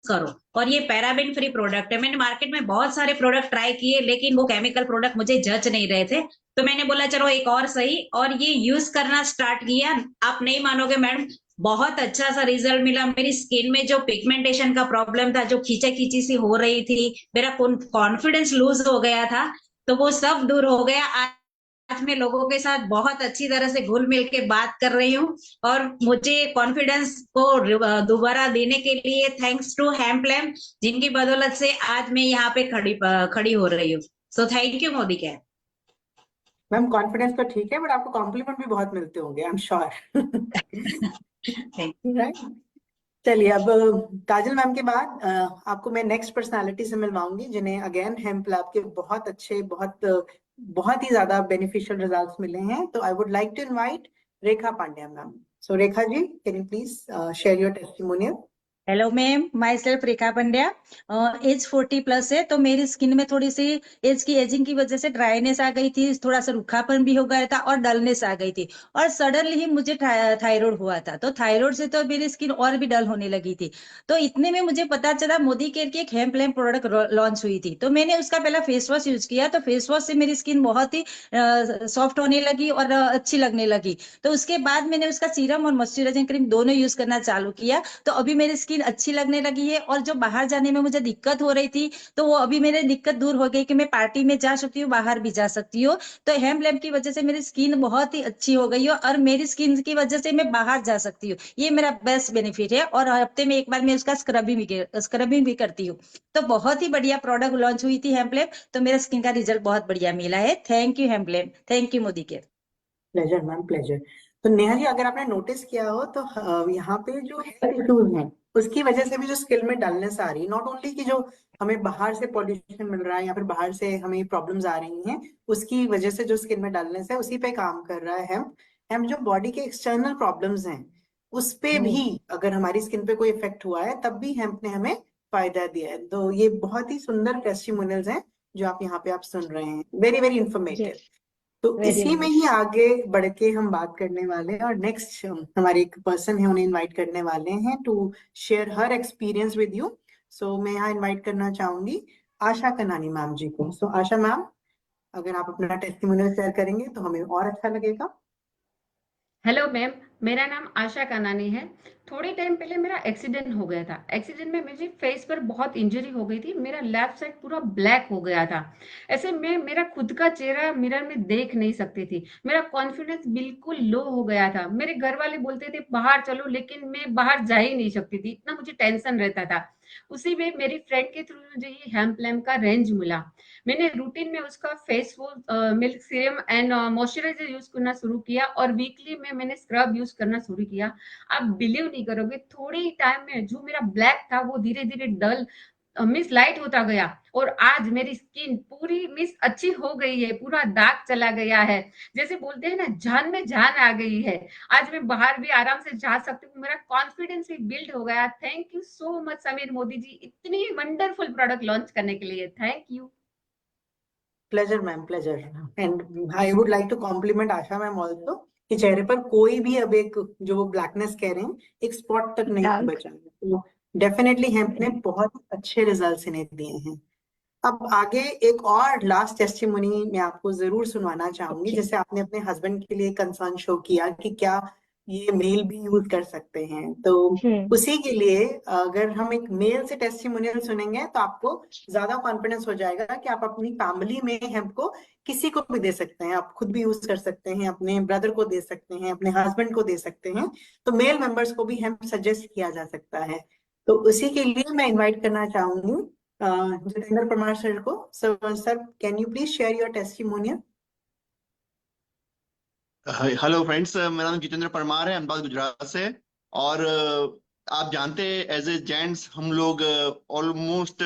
करो। और ये पैराबेन फ्री प्रोडक्ट है। मैंने मार्केट में बहुत सारे प्रोडक्ट ट्राई किए, लेकिन वो केमिकल प्रोडक्ट मुझे जच नहीं रहे थे, तो मैंने बोला चलो एक और सही, और ये यूज करना स्टार्ट किया। आप नहीं मानोगे मैडम, बहुत अच्छा सा रिजल्ट मिला। मेरी स्किन में जो पिगमेंटेशन का प्रॉब्लम था, जो खींचा खींची सी हो रही थी, मेरा कॉन्फिडेंस लूज हो गया था, तो वो सब दूर हो गया। आज मैं लोगों के साथ बहुत अच्छी तरह से घुल मिल के बात कर रही हूँ, और मुझे कॉन्फिडेंस को दोबारा देने के लिए थैंक्स टू हेम्पलैम, जिनकी बदौलत से आज मैं यहाँ पे खड़ी हो रही हूँ। So thank you Modicare.
Ma'am confidence तो ठीक है, बट आपको कॉम्प्लीमेंट भी बहुत मिलते होंगे, आई एम श्योर। राइट। चलिए, अब काजल मैम के बाद आपको मैं नेक्स्ट पर्सनालिटी से मिलवाऊंगी, जिन्हें अगेन हेम्प लैब के बहुत अच्छे, बहुत ही ज्यादा बेनिफिशियल रिजल्ट्स मिले हैं। तो I would like to invite Rekha Pandya ma'am. So Rekha ji, can you please share your testimonial?
Hello ma'am, myself Rekha Pandya. Age 40 plus है, तो मेरी स्किन में थोड़ी सी एजिंग की वजह से ड्राइनेस आ गई थी, थोड़ा सा रूखापन भी हो गया था और डलनेस आ गई थी, और सडनली ही मुझे थायराइड हुआ था। तो थायराइड से तो मेरी स्किन और भी डल होने लगी थी। तो इतने में मुझे पता चला मोदी केयर की एक हेम्पलैम प्रोडक्ट लॉन्च हुई थी, तो मैंने उसका पहला फेस वॉश यूज किया। तो फेस वॉश से मेरी स्किन बहुत ही सॉफ्ट होने लगी और अच्छी लगने लगी। तो उसके बाद मैंने उसका सीरम और मॉइस्चराइजिंग क्रीम दोनों यूज करना चालू किया, तो अभी मेरी स्किन अच्छी लगने लगी है। और जो बाहर जाने में मुझे दिक्कत हो रही थी, तो वो अभी मेरी दिक्कत दूर हो गई कि मैं पार्टी में जा सकती हूँ, बाहर भी जा सकती हूँ। तो हेम्प लैम्प की वजह से मेरी स्किन बहुत ही अच्छी हो गई है, और मेरी स्किन की वजह से मैं बाहर जा सकती हूँ। ये मेरा बेस्ट बेनिफिट है। और हफ्ते में एक बार मैं उसका स्क्रबिंग भी करती हूँ। तो बहुत ही बढ़िया प्रोडक्ट लॉन्च हुई थी हेम्प लैम्प, तो मेरा स्किन का रिजल्ट बहुत बढ़िया मिला है। Thank you hemp lamp, thank you Modi care.
Pleasure ma'am, pleasure. तो नेहा जी, अगर आपने नोटिस किया हो तो यहाँ पे जो हेल्थ इश्यूज हैं, उसकी वजह से भी जो स्किन में डलनेस आ रही है, नॉट ओनली कि जो हमें बाहर से पॉल्यूशन मिल रहा है या फिर बाहर से हमें प्रॉब्लम्स आ रही हैं, उसकी वजह से जो स्किन में डलनेस है, उसी पे काम कर रहा है हेम्प। हेम्प जो बॉडी के एक्सटर्नल प्रॉब्लम्स हैं, उस पे भी अगर हमारी स्किन पे कोई इफेक्ट हुआ है, तब भी हेम्प ने हमें फायदा दिया है। तो ये बहुत ही सुंदर टेस्टिमोनियल्स हैं जो आप यहाँ पे आप सुन रहे हैं, वेरी वेरी इंफॉर्मेटिव। तो
वेरी
इसी में ही आगे बढ़ के हम बात करने वाले हैं, और नेक्स्ट हमारे एक पर्सन है, उन्हें इनवाइट करने वाले हैं to share her experience with you. So मैं यहाँ इनवाइट करना चाहूंगी आशा कनानी मैम जी को। सो आशा मैम, अगर आप अपना टेस्टिमोनियल शेयर करेंगे तो हमें और अच्छा लगेगा।
हेलो मैम, मेरा नाम आशा कानानी है। थोड़ी टाइम पहले मेरा एक्सीडेंट हो गया था। एक्सीडेंट में मेरी फेस पर बहुत इंजरी हो गई थी, मेरा लेफ्ट साइड पूरा ब्लैक हो गया था। ऐसे में मेरा खुद का चेहरा मिरर में देख नहीं सकती थी, मेरा कॉन्फिडेंस बिल्कुल लो हो गया था। मेरे घर वाले बोलते थे बाहर चलो, लेकिन मैं बाहर जा ही नहीं सकती थी, इतना मुझे टेंशन रहता था। उसी में मेरी फ्रेंड के थ्रू मुझे ये हेम्पलैम्प का रेंज मिला। मैंने रूटीन में उसका face wash, milk serum and moisturiser use करना शुरू किया, और वीकली में मैंने स्क्रब यूज करना शुरू किया। आप बिलीव नहीं करोगे, थोड़ी टाइम में जो मेरा ब्लैक था वो धीरे धीरे डल मिस लाइट होता गया, और आज मेरी स्किन पूरी मिस अच्छी हो गई है, पूरा दाग चला गया है। जैसे बोलते हैं ना, जान में जान आ गई है। आज मैं बाहर भी आराम से जा सकती हूँ, मेरा कॉन्फिडेंस भी बिल्ड हो गया। Thank you so much Sameer Modi ji, इतनी वंडरफुल प्रोडक्ट लॉन्च करने के लिए। Thank you.
Pleasure ma'am, pleasure. And I would like to compliment Asha ma'am also, कि चेहरे पर कोई भी अब एक जो वो ब्लैकनेस कह रहे हैं, एक स्पॉट तक नहीं
दाग।
बचा है। तो डेफिनेटली हेम्प ने बहुत अच्छे रिजल्ट्स इन्हें दिए हैं। अब आगे एक और लास्ट टेस्टिमोनी मैं आपको जरूर सुनवाना चाहूंगी, जैसे आपने अपने हस्बैंड के लिए कंसर्न शो किया कि क्या ये मेल भी यूज कर सकते हैं, तो उसी के लिए अगर हम एक मेल से टेस्टिमोनियल सुनेंगे तो आपको ज्यादा कॉन्फिडेंस हो जाएगा कि आप अपनी फैमिली में हेम्प को किसी को भी दे सकते हैं, आप खुद भी यूज कर सकते हैं, अपने ब्रदर को दे सकते हैं, अपने हस्बैंड को दे सकते हैं। तो मेल मेंबर्स को भी हेम्प सजेस्ट किया जा सकता है। तो उसी के लिए मैं इन्वाइट करना चाहूंगी जितेंद्र परमार सर को। Sir, can you please share your testimonial?
Hello friends, मेरा नाम जितेंद्र परमार है, अहमदाबाद गुजरात से। और आप जानते हैं, एज ए जेंट्स हम लोग ऑलमोस्ट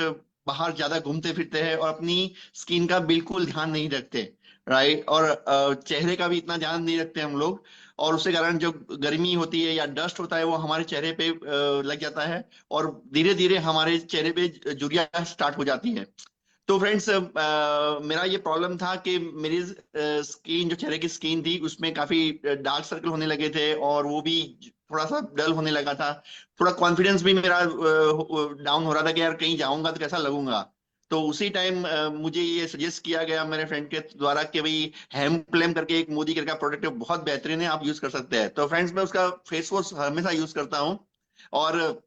बाहर ज्यादा घूमते फिरते हैं और अपनी स्किन का बिल्कुल ध्यान नहीं रखते, राइट। और चेहरे का भी इतना ध्यान नहीं रखते हम लोग, और उसके कारण जो गर्मी होती है या डस्ट होता है वो हमारे चेहरे पे लग जाता है, और धीरे धीरे हमारे चेहरे पे झुर्रियां स्टार्ट हो जाती है। तो फ्रेंड्स मेरा ये प्रॉब्लम था कि मेरी स्किन, जो चेहरे की स्किन थी, उसमें काफी डार्क सर्कल होने लगे थे और वो भी थोड़ा सा डल होने लगा था। थोड़ा कॉन्फिडेंस भी मेरा डाउन हो रहा था कि यार कहीं जाऊंगा तो कैसा लगूंगा। तो उसी टाइम मुझे ये सजेस्ट किया गया मेरे फ्रेंड के द्वारा कि भाई हेम्प्लेम करके एक मोदी करके प्रोडक्ट है, बहुत बेहतरीन है, आप यूज कर सकते हैं। तो फ्रेंड्स मैं उसका फेस वॉश हमेशा यूज करता हूँ और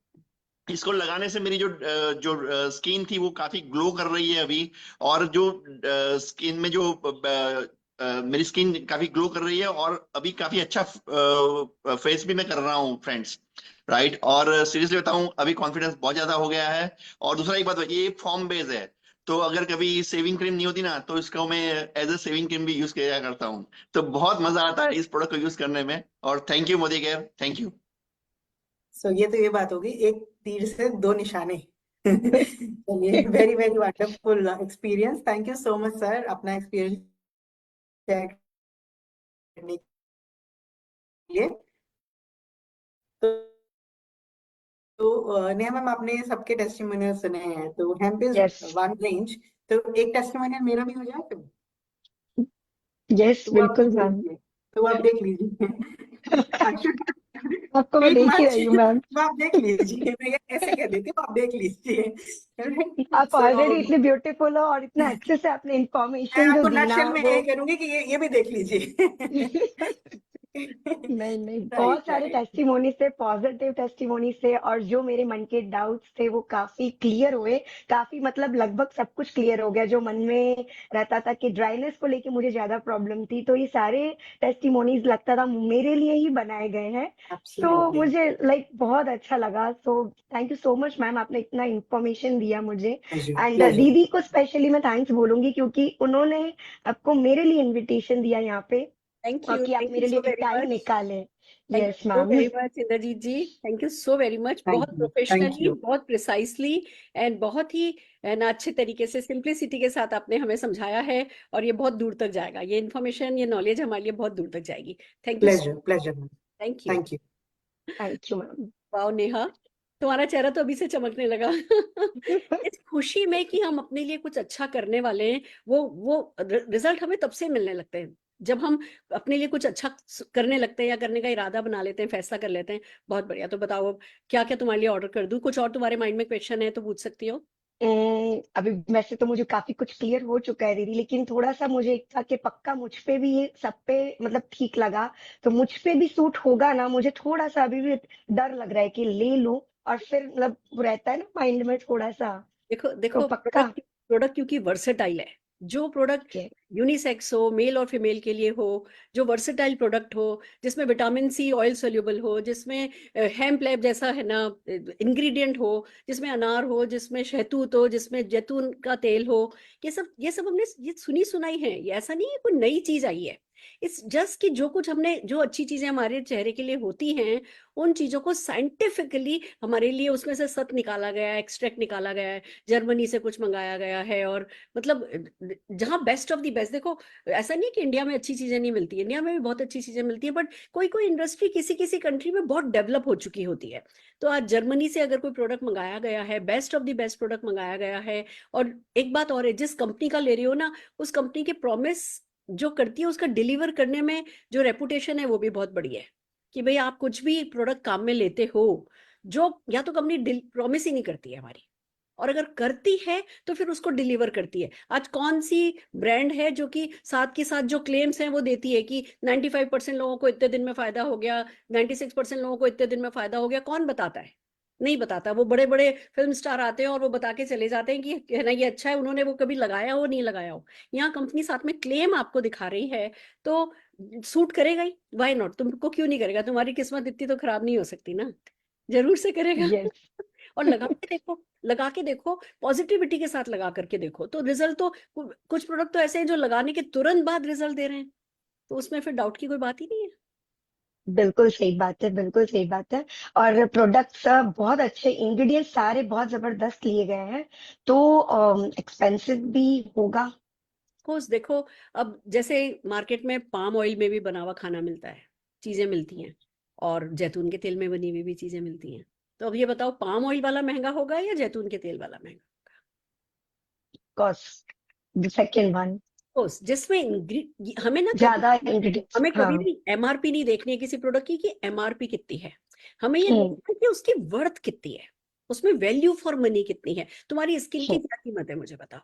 इसको लगाने से मेरी जो स्किन थी वो काफी ग्लो कर रही है अभी। और जो स्किन में जो मेरी स्किन काफी ग्लो कर रही है और अभी काफी अच्छा फेस भी मैं कर रहा हूँ फ्रेंड्स, राइट। और सीरियसली बताऊं, अभी कॉन्फिडेंस बहुत ज्यादा हो गया है। और दूसरा एक बात, ये फॉर्म बेस है, तो अगर कभी सेविंग क्रीम नहीं होती ना, तो इसको मैं एज ए सेविंग क्रीम भी यूज किया करता हूँ। तो बहुत मजा आता है इस प्रोडक्ट को यूज करने में। और thank you Modi care, thank you.
So ये तो ये बात होगी, एक तीर से दो निशाने। चलिए, very very wonderful experience. Thank you so much sir, अपना एक्सपीरियंस शेयर करने के लिए। नेहा मैम, आपने सबके टेस्टिमोनियल सुने हैं, तो hemp is
yes
one range, तो एक टेस्टिमोनियल मेरा भी हो जाए तो
यस
तो आप
बिल्कुल
देख
मैम।
लीजिए, तो आप देख लीजिए।
आपको मैं
एक
देख ही
मंच,
रही हूँ मैम।
तो आप देख लीजिए, मैं ऐसे कह देती हूँ, आप देख लीजिए।
आप
सो
ऑलरेडी इतने ब्यूटीफुल हो और इतना अच्छे से आपने
मैं
इंफॉर्मेशन जो
आपको
दी ना
नटशेल में
वो
यही करूंगी कि ये भी देख लीजिए।
नहीं नहीं,
राइट
बहुत सारे
राइट।
टेस्टिमोनी से, पॉजिटिव टेस्टिमोनी से, और जो मेरे मन के डाउट्स थे वो काफी क्लियर हुए। काफी मतलब लगभग सब कुछ क्लियर हो गया जो मन में रहता था कि ड्राइनेस को लेके मुझे ज्यादा प्रॉब्लम थी। तो ये सारे टेस्टिमोनीज लगता था मेरे लिए ही बनाए गए हैं। तो
एब्सोल्युटली।
मुझे लाइक बहुत अच्छा लगा। सो thank you so much ma'am, आपने इतना इंफॉर्मेशन दिया मुझे।
Pleasure
and
pleasure.
दीदी को स्पेशली मैं थैंक्स बोलूंगी क्योंकि उन्होंने आपको मेरे लिए इनविटेशन दिया यहाँ पे, और कि आप
थैंक यू
मेरे लिए
सो
भी
वेरी
टाइम
मच।
निकाले।
Thank
yes
you so
ma'am.
Very much Indrajit ji, thank you so very much. बहुत
थैंक
प्रोफेशनली,
यू।
बहुत प्रिसाइसली एंड बहुत ही ना अच्छे तरीके से, सिंप्लिसिटी के साथ आपने हमें समझाया है। और ये बहुत दूर तक जाएगा, ये इन्फॉर्मेशन, ये नॉलेज हमारे लिए बहुत दूर तक जाएगी। Thank you so,
pleasure pleasure.
Thank you.
Thank you.
Thank you ma'am.
Wow Neha, तुम्हारा चेहरा तो अभी से चमकने लगा। इस खुशी में कि हम अपने लिए कुछ अच्छा करने वाले हैं, वो रिजल्ट हमें तब से मिलने लगते हैं जब हम अपने लिए कुछ अच्छा करने लगते हैं या करने का इरादा बना लेते हैं, फैसला कर लेते हैं। बहुत बढ़िया। तो बताओ अब क्या क्या तुम्हारे लिए ऑर्डर कर दूं? कुछ और तुम्हारे माइंड में क्वेश्चन है तो पूछ सकती हो।
अभी वैसे तो मुझे काफी कुछ क्लियर हो चुका है दीदी, लेकिन थोड़ा सा मुझे एक था कि पक्का मुझ पे भी ये सब पे मतलब ठीक लगा, तो मुझ पे भी सूट होगा ना? मुझे थोड़ा सा अभी भी डर लग रहा है कि ले लूं और फिर मतलब वो रहता है ना माइंड में थोड़ा सा।
देखो
तो
देखो,
पक्का।
प्रोडक्ट क्योंकि वर्सेटाइल है, जो प्रोडक्ट
ओके।
यूनिसेक्स हो, मेल और फीमेल के लिए हो, जो वर्सेटाइल प्रोडक्ट हो, जिसमें विटामिन सी ऑयल सोल्यूबल हो, जिसमें हेम्प लैब जैसा है ना इंग्रेडिएंट हो, जिसमें अनार हो, जिसमें शहतूत हो, जिसमें जैतून का तेल हो, ये सब हमने ये सुनी सुनाई है। ये ऐसा नहीं है कोई नई चीज आई है। इट्स जस्ट कि जो कुछ हमने, जो अच्छी चीजें हमारे चेहरे के लिए होती हैं, उन चीजों को साइंटिफिकली हमारे लिए उसमें से सत निकाला गया है, एक्सट्रैक्ट निकाला गया है, जर्मनी से कुछ मंगाया गया है। और मतलब जहाँ बेस्ट ऑफ द बेस्ट, देखो ऐसा नहीं कि इंडिया में अच्छी चीजें नहीं मिलती, इंडिया में भी बहुत अच्छी चीजें मिलती है, बट कोई कोई इंडस्ट्री किसी किसी कंट्री में बहुत डेवलप हो चुकी होती है। तो आज जर्मनी से अगर कोई प्रोडक्ट मंगाया गया है, best of the best product मंगाया गया है। और एक बात और है, जिस कंपनी का ले रही हो ना, उस कंपनी के प्रॉमिस जो करती है, उसका डिलीवर करने में जो रेपुटेशन है वो भी बहुत बढ़िया है। कि भाई आप कुछ भी प्रोडक्ट काम में लेते हो, जो या तो कंपनी प्रॉमिस ही नहीं करती है हमारी, और अगर करती है तो फिर उसको डिलीवर करती है। आज कौन सी ब्रांड है जो कि साथ के साथ जो क्लेम्स हैं वो देती है कि 95% लोगों को इतने दिन में फायदा हो गया, 96% लोगों को इतने दिन में फायदा हो गया? कौन बताता है? नहीं बताता। वो बड़े बड़े फिल्म स्टार आते हैं और वो बता के चले जाते हैं कि है ना ये अच्छा है, उन्होंने वो कभी लगाया हो नहीं लगाया हो। यहाँ कंपनी साथ में क्लेम आपको दिखा रही है, तो सूट करेगा ही, वाई नॉट? तुमको क्यों नहीं करेगा? तुम्हारी किस्मत इतनी तो खराब नहीं हो सकती ना, जरूर से करेगा।
यस।
और लगा के देखो, लगा के देखो, पॉजिटिविटी के साथ लगा करके देखो, तो रिजल्ट तो कुछ प्रोडक्ट तो ऐसे हैं जो लगाने के तुरंत बाद रिजल्ट दे रहे हैं, तो उसमें फिर डाउट की कोई बात ही नहीं है।
बिल्कुल सही बात है, बिल्कुल सही बात है। और प्रोडक्ट्स बहुत अच्छे, इंग्रेडिएंट्स सारे बहुत जबरदस्त लिए गए हैं। तो एक्सपेंसिव भी होगा।
कोर्स देखो, अब जैसे मार्केट में पाम ऑयल में भी बना हुआ खाना मिलता है, चीजें मिलती हैं, और जैतून के तेल में बनी हुई भी चीजें मिलती हैं। तो अब ये बताओ, पाम ऑयल वाला महंगा होगा या जैतून के तेल वाला महंगा?
Course the second one
course जिसमें हमें ना
ज्यादा इंग्रेडिएंट्स।
हमें कभी
हाँ।
भी एमआरपी नहीं देखनी है किसी प्रोडक्ट की कि एमआरपी कितनी है, हमें ये देखना है कि उसकी वर्थ कितनी है, उसमें वैल्यू फॉर मनी कितनी है। तुम्हारी स्किन की क्या कीमत है मुझे बताओ।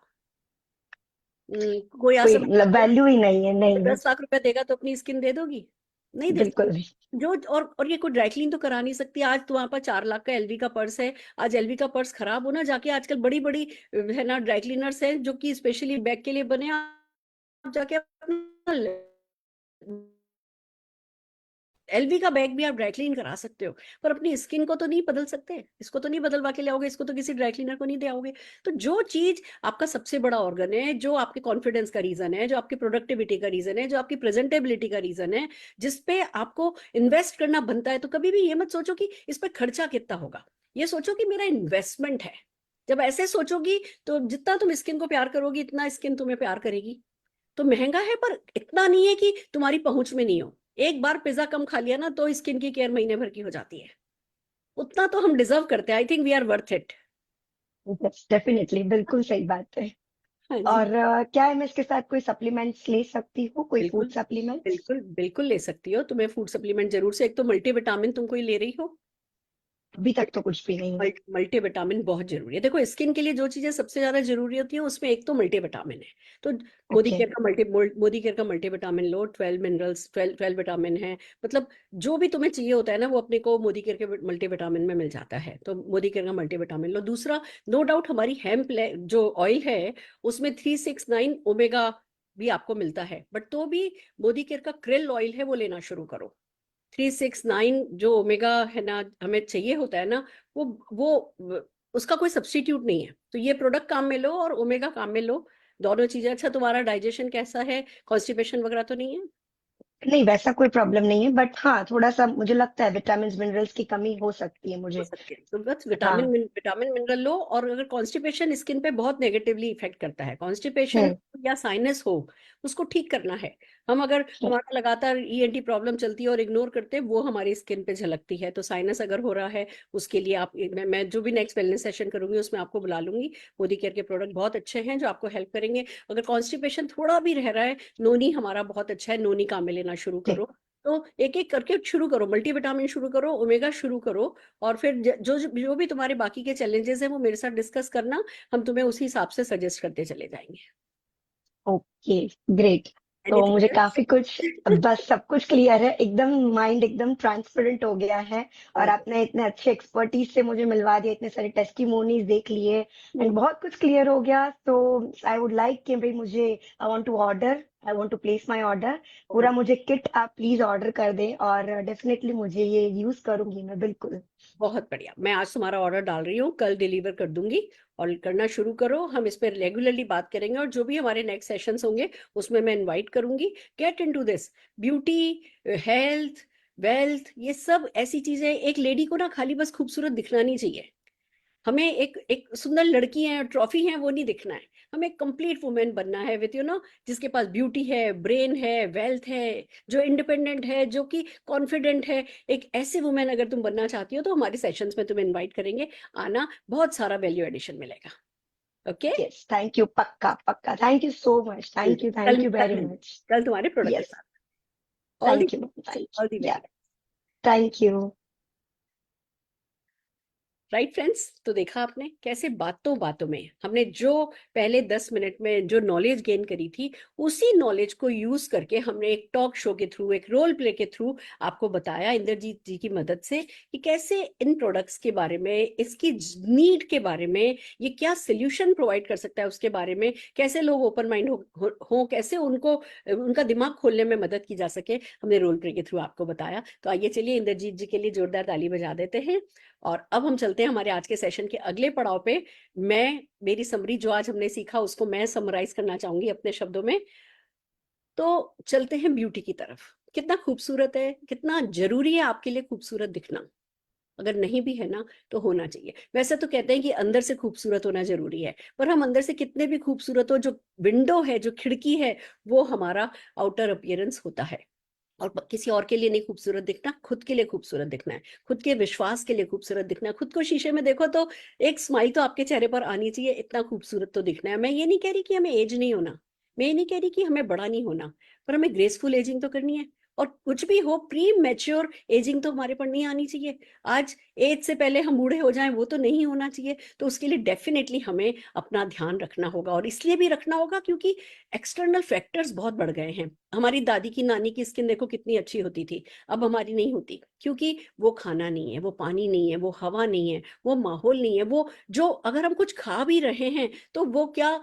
कोई
कोई
आसम
वैल्यू ही नहीं है, नहीं
10 लाख रुपए देगा तो अपनी स्किन दे दोगी? नहीं दे
बिल्कुल
सकती।
नहीं।
जो और ये कोई ड्राई क्लीन तो करा नहीं सकती। आज तुम्हारे पास 4 लाख का एलवी का पर्स है, आज एलवी का पर्स खराब हो ना, जाके आजकल बड़ी बड़ी है ना ड्राई क्लीनर्स है जो कि स्पेशली बैग के लिए बने, आप जाके अपना एलवी का बैग भी आप ड्राई क्लीन करा सकते हो, पर अपनी स्किन को तो नहीं बदल सकते। इसको तो नहीं बदलवा के लाओगे, इसको तो किसी ड्राई क्लीनर को नहीं दे आओगे। तो जो चीज आपका सबसे बड़ा ऑर्गन है, जो आपके कॉन्फिडेंस का रीजन है, जो आपकी प्रोडक्टिविटी का रीजन है, जो आपकी प्रेजेंटेबिलिटी का रीजन है, जिसपे आपको इन्वेस्ट करना बनता है, तो कभी भी ये मत सोचो कि इस पर खर्चा कितना होगा, ये सोचो कि मेरा इन्वेस्टमेंट है। जब ऐसे सोचोगी तो जितना तुम स्किन को प्यार करोगी उतना स्किन तुम्हें प्यार करेगी। तो महंगा है पर इतना नहीं है कि तुम्हारी पहुंच में नहीं हो। एक बार पिज्जा कम खा लिया ना तो स्किन की केयर महीने भर की हो जाती है। उतना तो हम डिजर्व करते हैं। I think we are worth it.
Definitely, बिल्कुल सही बात है।
हाँ जी,
और क्या मैं इसके साथ कोई सप्लीमेंट्स ले सकती हूँ, कोई फूड
बिल्कुल
सप्लीमेंट्स?
बिल्कुल बिल्कुल ले सकती हो। तुम्हें फूड सप्लीमेंट जरूर से, एक तो मल्टीविटामिन तुम कोई ले रही हो?
अभी तक तो कुछ भी नहीं है।
मल्टीविटामिन बहुत जरूरी है। देखो स्किन के लिए जो चीजें सबसे ज्यादा जरूरी होती है उसमें एक तो मल्टीविटामिन है। तो मोदी
ओके।
केयर का मल्टीविटामिन लो। 12 मिनरल्स, 12 विटामिन है। मतलब जो भी तुम्हें चाहिए होता है ना वो अपने को मोदी केयर के मल्टीविटामिन में मिल जाता है। तो मोदी केयर का मल्टीविटामिन लो। दूसरा, नो डाउट हमारी हेम्प जो ऑयल है उसमें 369 ओमेगा भी आपको मिलता है, बट तो भी मोदी केयर का क्रिल ऑयल है वो लेना शुरू करो। 369 जो ओमेगा है ना हमें चाहिए होता है ना, वो उसका कोई सब्स्टिट्यूट नहीं है। तो ये प्रोडक्ट काम में लो और ओमेगा काम में लो, दोनों चीजें। अच्छा तुम्हारा डाइजेशन कैसा है, कॉन्स्टिपेशन वगैरह तो नहीं है?
नहीं, वैसा कोई प्रॉब्लम नहीं है, बट हाँ थोड़ा सा मुझे लगता है विटामिन मिनरल्स की कमी हो सकती है
हो
मुझे।
सकती है तो बस
हाँ।
विटामिन मिनरल लो। और अगर कॉन्स्टिपेशन स्किन पे बहुत नेगेटिवली इफेक्ट करता है, कॉन्स्टिपेशन या साइनस हो, उसको ठीक करना है। हम अगर हमारा लगातार ईएनटी प्रॉब्लम चलती है और इग्नोर करते हैं, वो हमारी स्किन पे झलकती है। तो साइनस अगर हो रहा है उसके लिए आप मैं जो भी नेक्स्ट वेलनेस सेशन करूंगी उसमें आपको बुला लूंगी। मोदी केयर के प्रोडक्ट बहुत अच्छे हैं जो आपको हेल्प करेंगे। अगर कॉन्स्टिपेशन थोड़ा भी रह रहा है, नोनी हमारा बहुत अच्छा है, नोनी काम में लेना शुरू करो। तो एक एक करके शुरू करो, मल्टीविटामिन शुरू करो, ओमेगा शुरू करो, और फिर जो भी तुम्हारे बाकी के चैलेंजेस हैं वो मेरे साथ डिस्कस करना। हम तुम्हें उसी हिसाब से सजेस्ट करते चले जाएंगे।
Okay, great. तो
Anything
मुझे
else?
काफी कुछ, बस सब कुछ क्लियर है, एकदम माइंड एकदम ट्रांसपेरेंट हो गया है। और आपने इतने अच्छे एक्सपर्टीज से मुझे मिलवा दिया, इतने सारे टेस्टिमोनीज देख लिए एंड बहुत कुछ क्लियर हो गया। तो आई वुड लाइक कि भाई मुझे I want to place my order. पूरा मुझे किट आप प्लीज ऑर्डर कर दें और डेफिनेटली मुझे ये यूज करूंगी मैं, बिल्कुल।
बहुत बढ़िया। मैं आज तुम्हारा ऑर्डर डाल रही हूँ, कल डिलीवर कर दूंगी। और करना शुरू करो, हम इस पर रेगुलरली बात करेंगे। और जो भी हमारे नेक्स्ट सेशंस होंगे उसमें मैं इनवाइट करूंगी। Get into this. Beauty, health, wealth, ये सब ऐसी चीजें। एक लेडी को ना खाली बस खूबसूरत दिखना नहीं चाहिए। हमें एक सुंदर लड़की है, ट्रॉफी है, वो नहीं दिखना है। हमें कंप्लीट वुमेन बनना है विथ जिसके पास ब्यूटी है, ब्रेन है, वेल्थ है, जो इंडिपेंडेंट है, जो कि कॉन्फिडेंट है। एक ऐसे वुमेन अगर तुम बनना चाहती हो तो हमारे सेशंस में तुम्हें इनवाइट करेंगे। आना, बहुत सारा वैल्यू एडिशन मिलेगा। ओके,
यस, थैंक यू, पक्का पक्का, thank you so much, thank
कल
यू वेरी
कल
मच।
कल तुम्हारे प्रोडक्ट के
यस,
साथ। All the
thank you,
all the
या, थैंक यू।
राइट फ्रेंड्स, तो देखा आपने कैसे बातों बातों में हमने जो पहले 10 मिनट में जो नॉलेज गेन करी थी, उसी नॉलेज को यूज करके हमने एक टॉक शो के थ्रू, एक रोल प्ले के थ्रू आपको बताया इंद्रजीत जी की मदद से कि कैसे इन प्रोडक्ट्स के बारे में, इसकी नीड के बारे में, ये क्या सोल्यूशन प्रोवाइड कर सकता है उसके बारे में, कैसे लोग ओपन माइंड हो, कैसे उनको उनका दिमाग खोलने में मदद की जा सके, हमने रोल प्ले के थ्रू आपको बताया। तो आइए चलिए इंद्रजीत जी के लिए जोरदार ताली बजा देते हैं। और अब हम चलते हैं हमारे आज के सेशन के अगले पड़ाव पे। मेरी समरी जो आज हमने सीखा उसको मैं समराइज करना चाहूंगी अपने शब्दों में। तो चलते हैं ब्यूटी की तरफ। कितना खूबसूरत है, कितना जरूरी है आपके लिए खूबसूरत दिखना। अगर नहीं भी है ना तो होना चाहिए। वैसे तो कहते हैं कि अंदर से खूबसूरत होना जरूरी है, पर हम अंदर से कितने भी खूबसूरत हो, जो विंडो है, जो खिड़की है, वो हमारा आउटर अपीयरेंस होता है। और किसी और के लिए नहीं खूबसूरत दिखना, खुद के लिए खूबसूरत दिखना है, खुद के विश्वास के लिए खूबसूरत दिखना है। खुद को शीशे में देखो तो एक स्माइल तो आपके चेहरे पर आनी चाहिए, इतना खूबसूरत तो दिखना है। मैं ये नहीं कह रही कि हमें एज नहीं होना, मैं ये नहीं कह रही कि हमें बड़ा नहीं होना, पर हमें ग्रेसफुल एजिंग तो करनी है। और कुछ भी हो, प्री मैच्योर एजिंग तो हमारे पर नहीं आनी चाहिए। आज एज से पहले हम बूढ़े हो जाएं, वो तो नहीं होना चाहिए। तो उसके लिए डेफिनेटली हमें अपना ध्यान रखना होगा, और इसलिए भी रखना होगा क्योंकि एक्सटर्नल फैक्टर्स बहुत बढ़ गए हैं। हमारी दादी की नानी की स्किन देखो कितनी अच्छी होती थी, अब हमारी नहीं होती, क्योंकि वो खाना नहीं है, वो पानी नहीं है, वो हवा नहीं है, वो माहौल नहीं है, वो जो अगर हम कुछ खा भी रहे हैं तो वो क्या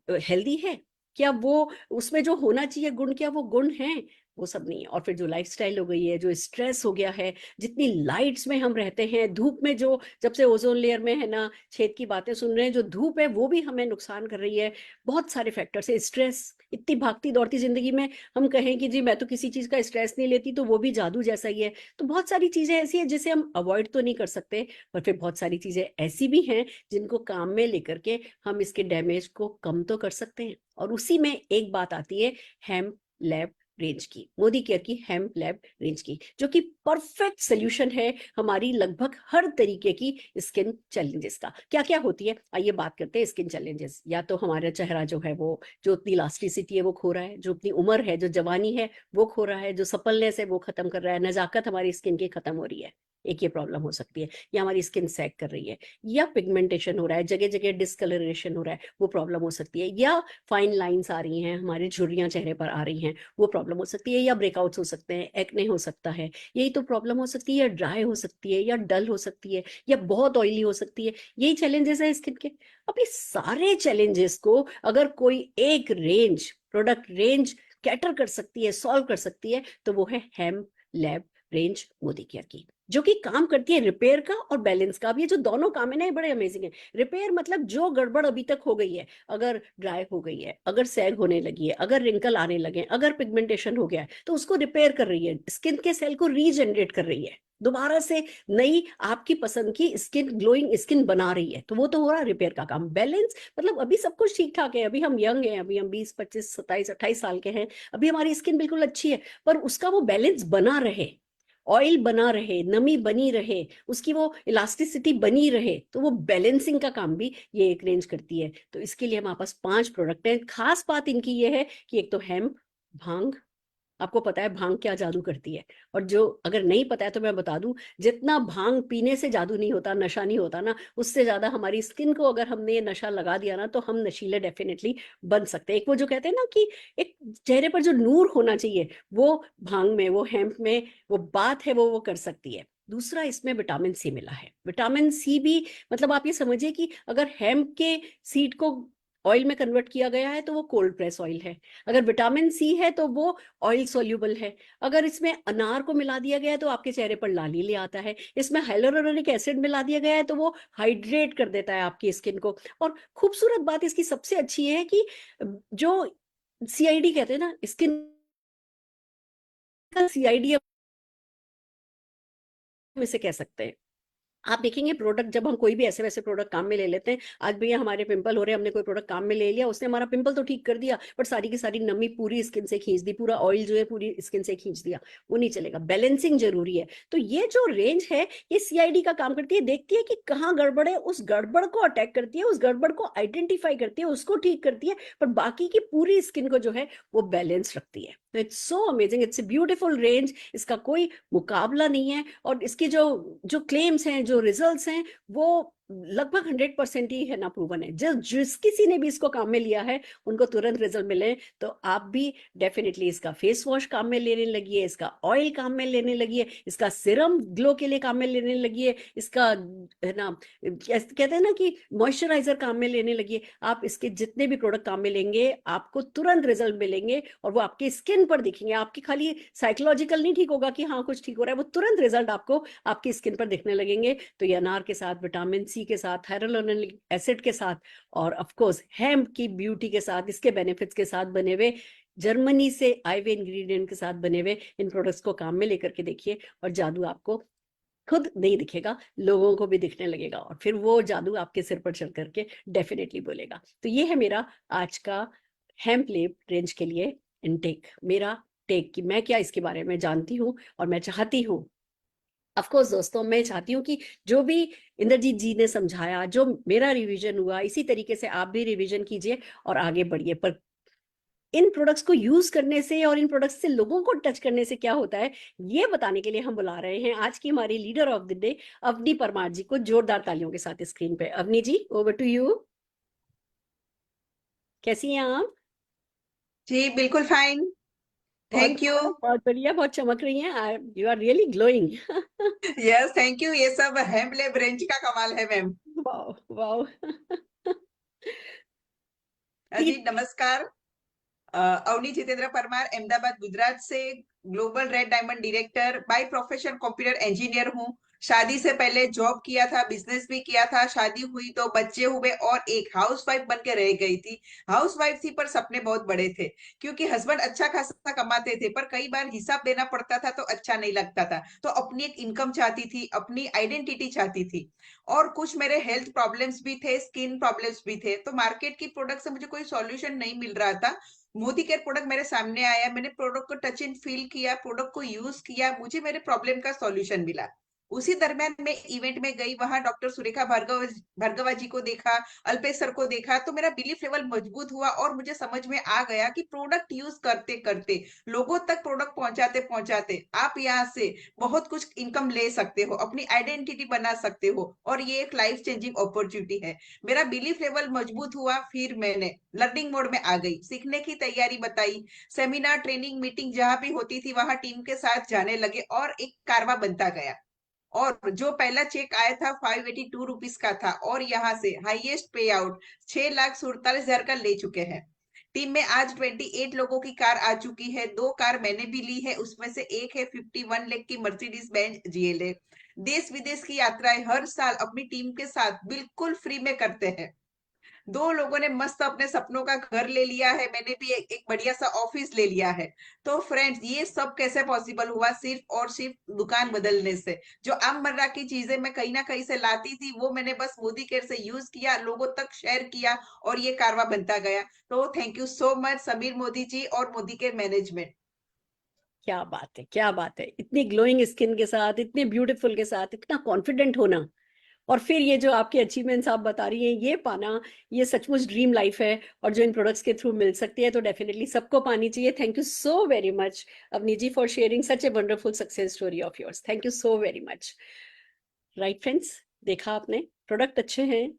हेल्दी है, क्या वो उसमें जो होना चाहिए गुण, क्या वो गुण है, वो सब नहीं है। और फिर जो लाइफस्टाइल हो गई है, जो स्ट्रेस हो गया है, जितनी लाइट्स में हम रहते हैं, धूप में जो जब से ओजोन लेयर में है ना छेद की बातें सुन रहे हैं, जो धूप है वो भी हमें नुकसान कर रही है। बहुत सारे फैक्टर्स है, स्ट्रेस, इतनी भागती दौड़ती जिंदगी में हम कहें कि जी मैं तो किसी चीज का स्ट्रेस नहीं लेती, तो वो भी जादू जैसा ही है। तो बहुत सारी चीजें ऐसी है जिसे हम अवॉइड तो नहीं कर सकते, पर फिर बहुत सारी चीजें ऐसी भी हैं जिनको काम में लेकर के हम इसके डैमेज को कम तो कर सकते हैं। और उसी में एक बात आती है हेम्प लैब रेंज की, मोदी केयर की हेम्प लैब रेंज की, जो कि परफेक्ट सोल्यूशन है हमारी लगभग हर तरीके की स्किन चैलेंजेस का। क्या क्या होती है, आइए बात करते हैं स्किन चैलेंजेस। या तो हमारा चेहरा जो है वो जो अपनी इलास्टिसिटी है वो खो रहा है, जो अपनी उम्र है, जो जवानी है वो खो रहा है, जो सपलनेस है वो खत्म कर रहा है, नजाकत हमारी स्किन की खत्म हो रही है, एक ये प्रॉब्लम हो सकती है। या हमारी स्किन सैग कर रही है, या पिगमेंटेशन हो रहा है, जगह जगह डिस्कलरेशन हो रहा है, वो प्रॉब्लम हो सकती है। या फाइन लाइंस आ रही हैं, हमारी झुर्रियां चेहरे पर आ रही हैं, वो प्रॉब्लम हो सकती है। या ब्रेकआउट्स हो सकते हैं, एक्ने हो सकता है, यही तो प्रॉब्लम हो सकती है। या ड्राई हो सकती है, या डल हो सकती है, या बहुत ऑयली हो सकती है। यही चैलेंजेस है स्किन के। अब ये सारे चैलेंजेस को अगर कोई एक रेंज, प्रोडक्ट रेंज कैटर कर सकती है, सॉल्व कर सकती है, तो वो है hemp lab range Modi care की, जो कि काम करती है रिपेयर का और बैलेंस का। अब ये जो दोनों काम है ना, ये बड़े अमेजिंग है। रिपेयर मतलब जो गड़बड़ अभी तक हो गई है, अगर ड्राई हो गई है, अगर सैग होने लगी है, अगर रिंकल आने लगे, अगर पिगमेंटेशन हो गया है, तो उसको रिपेयर कर रही है, स्किन के सेल को रीजनरेट कर रही है, दोबारा से नई आपकी पसंद की स्किन, ग्लोइंग स्किन बना रही है। तो वो तो हो रहा है रिपेयर का काम। बैलेंस मतलब अभी सब कुछ ठीक ठाक है, अभी हम यंग हैं, अभी हम 20, 25, 27, 28 साल के हैं, अभी हमारी स्किन बिल्कुल अच्छी है, पर उसका वो बैलेंस बना रहे, ऑयल बना रहे, नमी बनी रहे, उसकी वो इलास्टिसिटी बनी रहे, तो वो बैलेंसिंग का काम भी ये एक रेंज करती है। तो इसके लिए हमारे पास 5 प्रोडक्ट हैं। खास बात इनकी ये है कि एक तो हेम्प, भांग, आपको पता है भांग क्या जादू करती है, और जो अगर नहीं पता है तो मैं बता दूं, जितना भांग पीने से जादू नहीं होता, नशा नहीं होता ना, उससे ज्यादा हमारी स्किन को अगर हमने ये नशा लगा दिया ना, तो हम नशीले डेफिनेटली बन सकते हैं। एक वो जो कहते हैं ना कि एक चेहरे पर जो नूर होना चाहिए, वो भांग में, वो हेम्प में वो बात है, वो कर सकती है। दूसरा, इसमें विटामिन सी मिला है। विटामिन सी भी मतलब आप ये समझिए कि अगर हेम्प के सीड को ऑयल में कन्वर्ट किया गया है तो वो कोल्ड प्रेस ऑयल है, अगर विटामिन सी है तो वो ऑयल सोल्यूबल है, अगर इसमें अनार को मिला दिया गया है तो आपके चेहरे पर लाली ले आता है, इसमें हाइलुरोनिक एसिड मिला दिया गया है तो वो हाइड्रेट कर देता है आपकी स्किन को। और खूबसूरत बात इसकी सबसे अच्छी है कि जो सीआईडी कहते हैं ना, स्किन का सीआईडी हम इसे कह सकते हैं। आप देखेंगे प्रोडक्ट, जब हम कोई भी ऐसे वैसे प्रोडक्ट काम में ले लेते हैं, आज भैया हमारे पिंपल हो रहे हैं, हमने कोई प्रोडक्ट काम में ले लिया, उसने हमारा पिंपल तो ठीक कर दिया, बट सारी की सारी नमी पूरी स्किन से खींच दी, पूरा ऑयल जो है पूरी स्किन से खींच दिया, वो नहीं चलेगा। बैलेंसिंग जरूरी है। तो ये जो रेंज है ये सीआईडी का काम करती है, देखती है कि कहाँ गड़बड़ है, उस गड़बड़ को अटैक करती है, उस गड़बड़ को आइडेंटिफाई करती है, उसको ठीक करती है, पर बाकी की पूरी स्किन को जो है वो बैलेंस रखती है। तो it's so amazing, it's a beautiful range, इसका कोई मुकाबला नहीं है। और इसकी जो जो क्लेम्स हैं, जो रिजल्ट्स हैं, वो लगभग 100% ही है ना, प्रूवन है। जिस किसी ने भी इसको काम में लिया है उनको तुरंत रिजल्ट मिले। तो आप भी डेफिनेटली इसका फेस वॉश काम में लेने लगिए, इसका ऑयल काम में लेने लगिए, इसका सिरम ग्लो के लिए काम में लेने लगिए, इसका है ना कहते हैं ना कि मॉइस्चराइजर काम में लेने लगिए। आप इसके जितने भी प्रोडक्ट काम में लेंगे आपको तुरंत रिजल्ट मिलेंगे, और वो आपकी स्किन पर दिखेंगे। आपकी खाली साइकोलॉजिकल नहीं ठीक होगा कि हाँ कुछ ठीक हो रहा है, वो तुरंत रिजल्ट आपको आपकी स्किन पर दिखने लगेंगे। तो ये अनार के साथ, विटामिन सी के साथ, हाइलुरोनिक एसिड के साथ, और ऑफ कोर्स हेम्प की ब्यूटी के साथ, इसके बेनिफिट्स के साथ बने हुए, जर्मनी से आए हुए इंग्रेडिएंट के साथ बने हुए इन प्रोडक्ट्स को काम में लेकर के देखिए, और जादू आपको खुद नहीं दिखेगा, लोगों को भी दिखने लगेगा, और फिर वो जादू आपके सिर पर चढ़ करके डेफिनेटली बोलेगा। तो ये है मेरा आज का हेम्प लैब रेंज के लिए इनटेक, मेरा टेक कि मैं क्या इसके बारे में जानती हूँ और मैं चाहती हूँ। ऑफ कोर्स दोस्तों, मैं चाहती हूँ कि जो भी इंद्रजीत जी ने समझाया, जो मेरा रिवीजन हुआ, इसी तरीके से आप भी रिवीजन कीजिए और आगे बढ़िए। पर इन प्रोडक्ट्स को यूज करने से और इन प्रोडक्ट्स से लोगों को टच करने से क्या होता है, ये बताने के लिए हम बुला रहे हैं आज की हमारी leader of the day Avni Parmar ji को, जोरदार तालियों के साथ स्क्रीन पे। Avni ji, over to you. कैसी हैं आप?
जी बिल्कुल फाइन,
बहुत
थैंक यू।
बहुत बढ़िया, बहुत चमक रही हैं, you are really glowing.
Yes thank you, ये सब हेम्प रेंज का कमाल है मैम।
Wow wow.
जी नमस्कार, अवनी जितेंद्र परमार, अहमदाबाद गुजरात से global red diamond director, by profession computer engineer हूँ। शादी से पहले जॉब किया था, बिजनेस भी किया था, शादी हुई तो बच्चे हुए और एक हाउसवाइफ बन के रह गई थी। हाउसवाइफ थी पर सपने बहुत बड़े थे, क्योंकि हस्बैंड अच्छा खासा कमाते थे पर कई बार हिसाब देना पड़ता था तो अच्छा नहीं लगता था। तो अपनी एक इनकम चाहती थी, अपनी आइडेंटिटी चाहती थी, और कुछ मेरे हेल्थ प्रॉब्लम्स भी थे, स्किन प्रॉब्लम्स भी थे। तो मार्केट की प्रोडक्ट से मुझे कोई सॉल्यूशन नहीं मिल रहा था। मोदी केयर प्रोडक्ट मेरे सामने आया, मैंने प्रोडक्ट को टच एंड फील किया, प्रोडक्ट को यूज किया, मुझे मेरे प्रॉब्लम का सॉल्यूशन मिला। उसी दरमियान मैं इवेंट में गई, वहां डॉक्टर सुरेखा भार्गवा जी को देखा, अल्पेश सर को देखा, तो मेरा बिलीफ लेवल मजबूत हुआ और मुझे समझ में आ गया कि प्रोडक्ट यूज करते करते, लोगों तक प्रोडक्ट पहुंचाते पहुंचाते आप यहाँ से बहुत कुछ इनकम ले सकते हो, अपनी आइडेंटिटी बना सकते हो, और ये एक लाइफ चेंजिंग अपॉर्चुनिटी है। मेरा बिलीफ लेवल मजबूत हुआ, फिर मैंने लर्निंग मोड में आ गई, सीखने की तैयारी बताई, सेमिनार ट्रेनिंग मीटिंग जहां भी होती थी वहां टीम के साथ जाने लगे और एक कारवा बनता गया। और जो पहला चेक आया था 582 रुपीज का था, और यहाँ से हाईएस्ट पे आउट 6,47,000 का ले चुके हैं। टीम में आज 28 लोगों की कार आ चुकी है, 2 कार मैंने भी ली है, उसमें से एक है 51 लाख की मर्सिडीज बेंज GLA। देश विदेश की यात्राएं हर साल अपनी टीम के साथ बिल्कुल फ्री में करते हैं। 2 लोगों ने मस्त अपने सपनों का घर ले लिया है, मैंने भी एक बढ़िया सा ऑफिस ले लिया है। तो फ्रेंड्स, ये सब कैसे पॉसिबल हुआ? सिर्फ और सिर्फ दुकान बदलने से। जो आममर्रा की चीजें मैं कहीं ना कहीं से लाती थी, वो मैंने बस मोदी केयर से यूज किया, लोगों तक शेयर किया, और ये कारवा बनता गया। तो thank you so much Sameer Modi ji और मोदी केयर मैनेजमेंट।
क्या बात है, क्या बात है, इतनी ग्लोइंग स्किन के साथ, इतने ब्यूटीफुल के साथ, इतना कॉन्फिडेंट होना, और फिर ये जो आपके अचीवमेंट्स आप बता रही हैं, ये पाना, ये सचमुच ड्रीम लाइफ है। और जो इन प्रोडक्ट्स के थ्रू मिल सकती है तो डेफिनेटली सबको पानी चाहिए। Thank you so very much Avani ji for sharing such a wonderful success story of yours. Thank you so very much. Right friends, देखा आपने, प्रोडक्ट अच्छे हैं,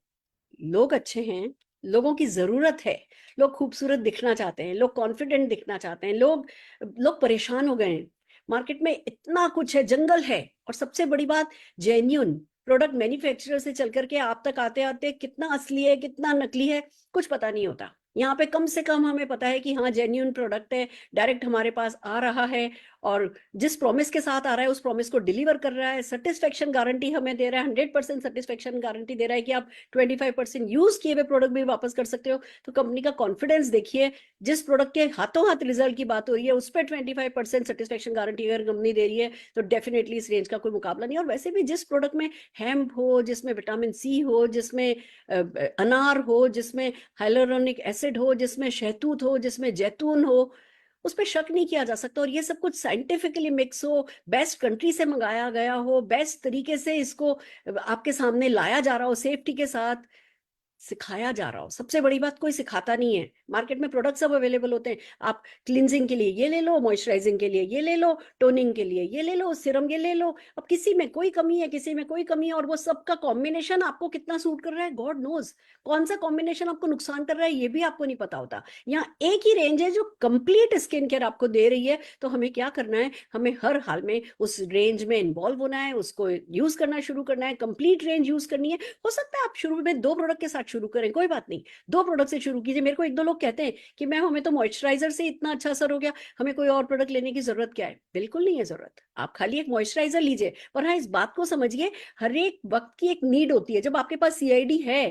लोग अच्छे हैं, लोगों की जरूरत है, लोग खूबसूरत दिखना चाहते हैं, लोग कॉन्फिडेंट दिखना चाहते हैं, लोग परेशान हो गए हैं। मार्केट में इतना कुछ है, जंगल है, और सबसे बड़ी बात, जेन्युइन प्रोडक्ट मैन्युफैक्चरर से चल करके आप तक आते आते कितना असली है कितना नकली है कुछ पता नहीं होता। यहाँ पे कम से कम हमें पता है कि हाँ जेन्युइन प्रोडक्ट है, डायरेक्ट हमारे पास आ रहा है, और जिस प्रॉमिस के साथ आ रहा है उस प्रॉमिस को डिलीवर कर रहा है, सेटिस्फेक्शन गारंटी हमें दे रहा है, 100% सेटिस्फेक्शन गारंटी दे रहा है कि आप 25% यूज किए हुए प्रोडक्ट भी वापस कर सकते हो। तो कंपनी का कॉन्फिडेंस देखिए, जिस प्रोडक्ट के हाथों हाथ रिजल्ट की बात हो रही है उस पर 25% सेटिस्फेक्शन गारंटी अगर कंपनी दे रही है तो डेफिनेटली इस रेंज का कोई मुकाबला नहीं। और वैसे भी जिस प्रोडक्ट में हेम्प हो, जिसमें विटामिन सी हो, जिसमें अनार हो, जिसमें हाइलुरोनिक एसिड हो, जिसमें शहतूत हो, जिसमें जैतून हो, उस पर शक नहीं किया जा सकता। और ये सब कुछ साइंटिफिकली मिक्स हो, बेस्ट कंट्री से मंगाया गया हो, बेस्ट तरीके से इसको आपके सामने लाया जा रहा हो, सेफ्टी के साथ सिखाया जा रहा हो। सबसे बड़ी बात, कोई सिखाता नहीं है। मार्केट में प्रोडक्ट सब अवेलेबल होते हैं, आप क्लींजिंग के लिए ये ले लो, मॉइस्चराइजिंग के लिए ये ले लो, टोनिंग के लिए ये ले लो, सीरम ये ले लो। अब किसी में कोई कमी है, किसी में कोई कमी है, और वो सबका कॉम्बिनेशन आपको कितना सूट कर रहा है गॉड नोज। कौन सा कॉम्बिनेशन आपको नुकसान कर रहा है ये भी आपको नहीं पता होता। यहाँ एक ही रेंज है जो कंप्लीट स्किन केयर आपको दे रही है। तो हमें क्या करना है, हमें हर हाल में उस रेंज में इन्वॉल्व होना है, उसको यूज करना शुरू करना है, कंप्लीट रेंज यूज करनी है। हो सकता है आप शुरू में 2 प्रोडक्ट के साथ शुरू करें, कोई बात नहीं, 2 प्रोडक्ट से शुरू कीजिए। मेरे को 1-2 लोग कहते हैं कि मैम हमें तो मॉइस्चराइजर से इतना अच्छा असर हो गया, हमें कोई और प्रोडक्ट लेने की जरूरत क्या है? बिल्कुल नहीं है जरूरत, आप खाली एक मॉइस्चराइजर लीजिए। पर हाँ, इस बात को समझिए, हर एक वक्त की एक नीड होती है। जब आपके पास CID है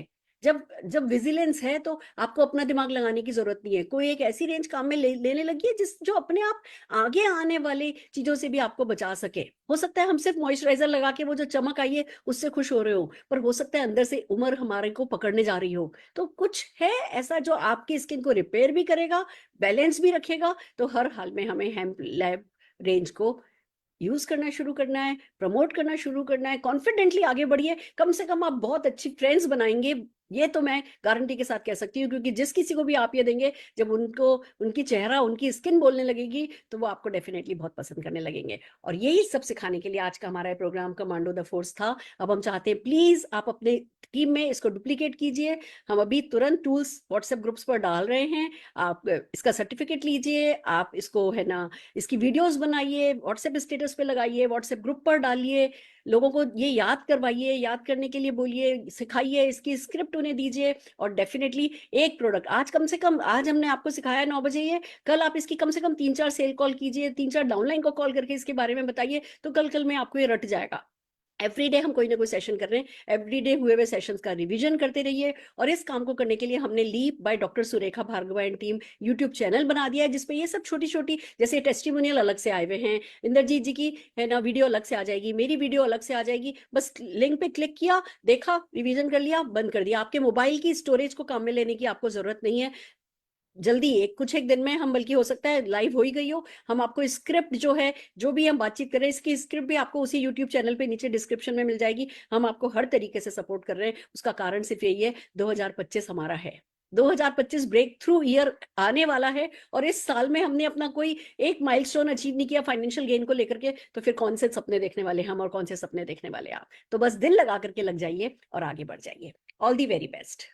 जब जब विजिलेंस है तो आपको अपना दिमाग लगाने की जरूरत नहीं है। कोई एक ऐसी रेंज काम में लेने लगी है जो अपने आप आगे आने वाली चीजों से भी आपको बचा सके। हो सकता है हम सिर्फ मॉइस्चराइजर लगा के वो जो चमक आई है उससे खुश हो रहे हो, पर हो सकता है अंदर से उम्र हमारे को पकड़ने जा रही हो। तो कुछ है ऐसा जो आपकी स्किन को रिपेयर भी करेगा, बैलेंस भी रखेगा। तो हर हाल में हमें हेम्प लैब रेंज को यूज करना शुरू करना है, प्रमोट करना शुरू करना है। कॉन्फिडेंटली आगे बढ़िए, कम से कम आप बहुत अच्छी फ्रेंड्स बनाएंगे, ये तो मैं गारंटी के साथ कह सकती हूँ। क्योंकि जिस किसी को भी आप ये देंगे, जब उनको उनकी चेहरा उनकी स्किन बोलने लगेगी तो वो आपको डेफिनेटली बहुत पसंद करने लगेंगे। और यही सब सिखाने के लिए आज का हमारा प्रोग्राम कमांडो द फोर्स था। अब हम चाहते हैं प्लीज आप अपने टीम में इसको डुप्लीकेट कीजिए। हम अभी तुरंत टूल्स व्हाट्सएप ग्रुप्स पर डाल रहे हैं, आप इसका सर्टिफिकेट लीजिए, आप इसको है ना इसकी वीडियोस बनाइए, व्हाट्सएप स्टेटस पे लगाइए, व्हाट्सएप ग्रुप पर डालिए, लोगों को ये याद करवाइए, याद करने के लिए बोलिए, सिखाइए, इसकी स्क्रिप्ट उन्हें दीजिए। और डेफिनेटली एक प्रोडक्ट आज कम से कम, आज हमने आपको सिखाया 9 बजे, ये कल आप इसकी कम से कम 3-4 सेल कॉल कीजिए, 3-4 डाउनलाइन को कॉल करके इसके बारे में बताइए, तो कल में आपको ये रट जाएगा। एवरीडे हम कोई ना कोई सेशन कर रहे हैं, एवरीडे हुए हुए सेशंस का रिवीजन करते रहिए। और इस काम को करने के लिए हमने leap by doctor Surekha Bhargava and team YouTube channel बना दिया है, जिसपे ये सब छोटी छोटी जैसे टेस्टिमोनियल अलग से आए हुए हैं, इंद्रजीत जी की है ना वीडियो अलग से आ जाएगी, मेरी वीडियो अलग से आ जाएगी। बस लिंक पे क्लिक किया, देखा, रिवीजन कर लिया, बंद कर दिया। आपके मोबाइल की स्टोरेज को काम में लेने की आपको जरूरत नहीं है। जल्दी कुछ एक दिन में हम, बल्कि हो सकता है लाइव हो ही गई हो, हम आपको स्क्रिप्ट जो है, जो भी हम बातचीत कर रहे हैं, इसकी स्क्रिप्ट भी आपको उसी यूट्यूब चैनल पे नीचे डिस्क्रिप्शन में मिल जाएगी। हम आपको हर तरीके से सपोर्ट कर रहे हैं। उसका कारण सिर्फ यही है, 2025 हमारा है, 2025 ब्रेक थ्रू ईयर आने वाला है। और इस साल में हमने अपना कोई एक माइलस्टोन अचीव नहीं किया फाइनेंशियल गेन को लेकर के, तो फिर कौन से सपने देखने वाले हम और कौन से सपने देखने वाले आप। तो बस दिल लगा करके लग जाइए और आगे बढ़ जाइए। All the very best.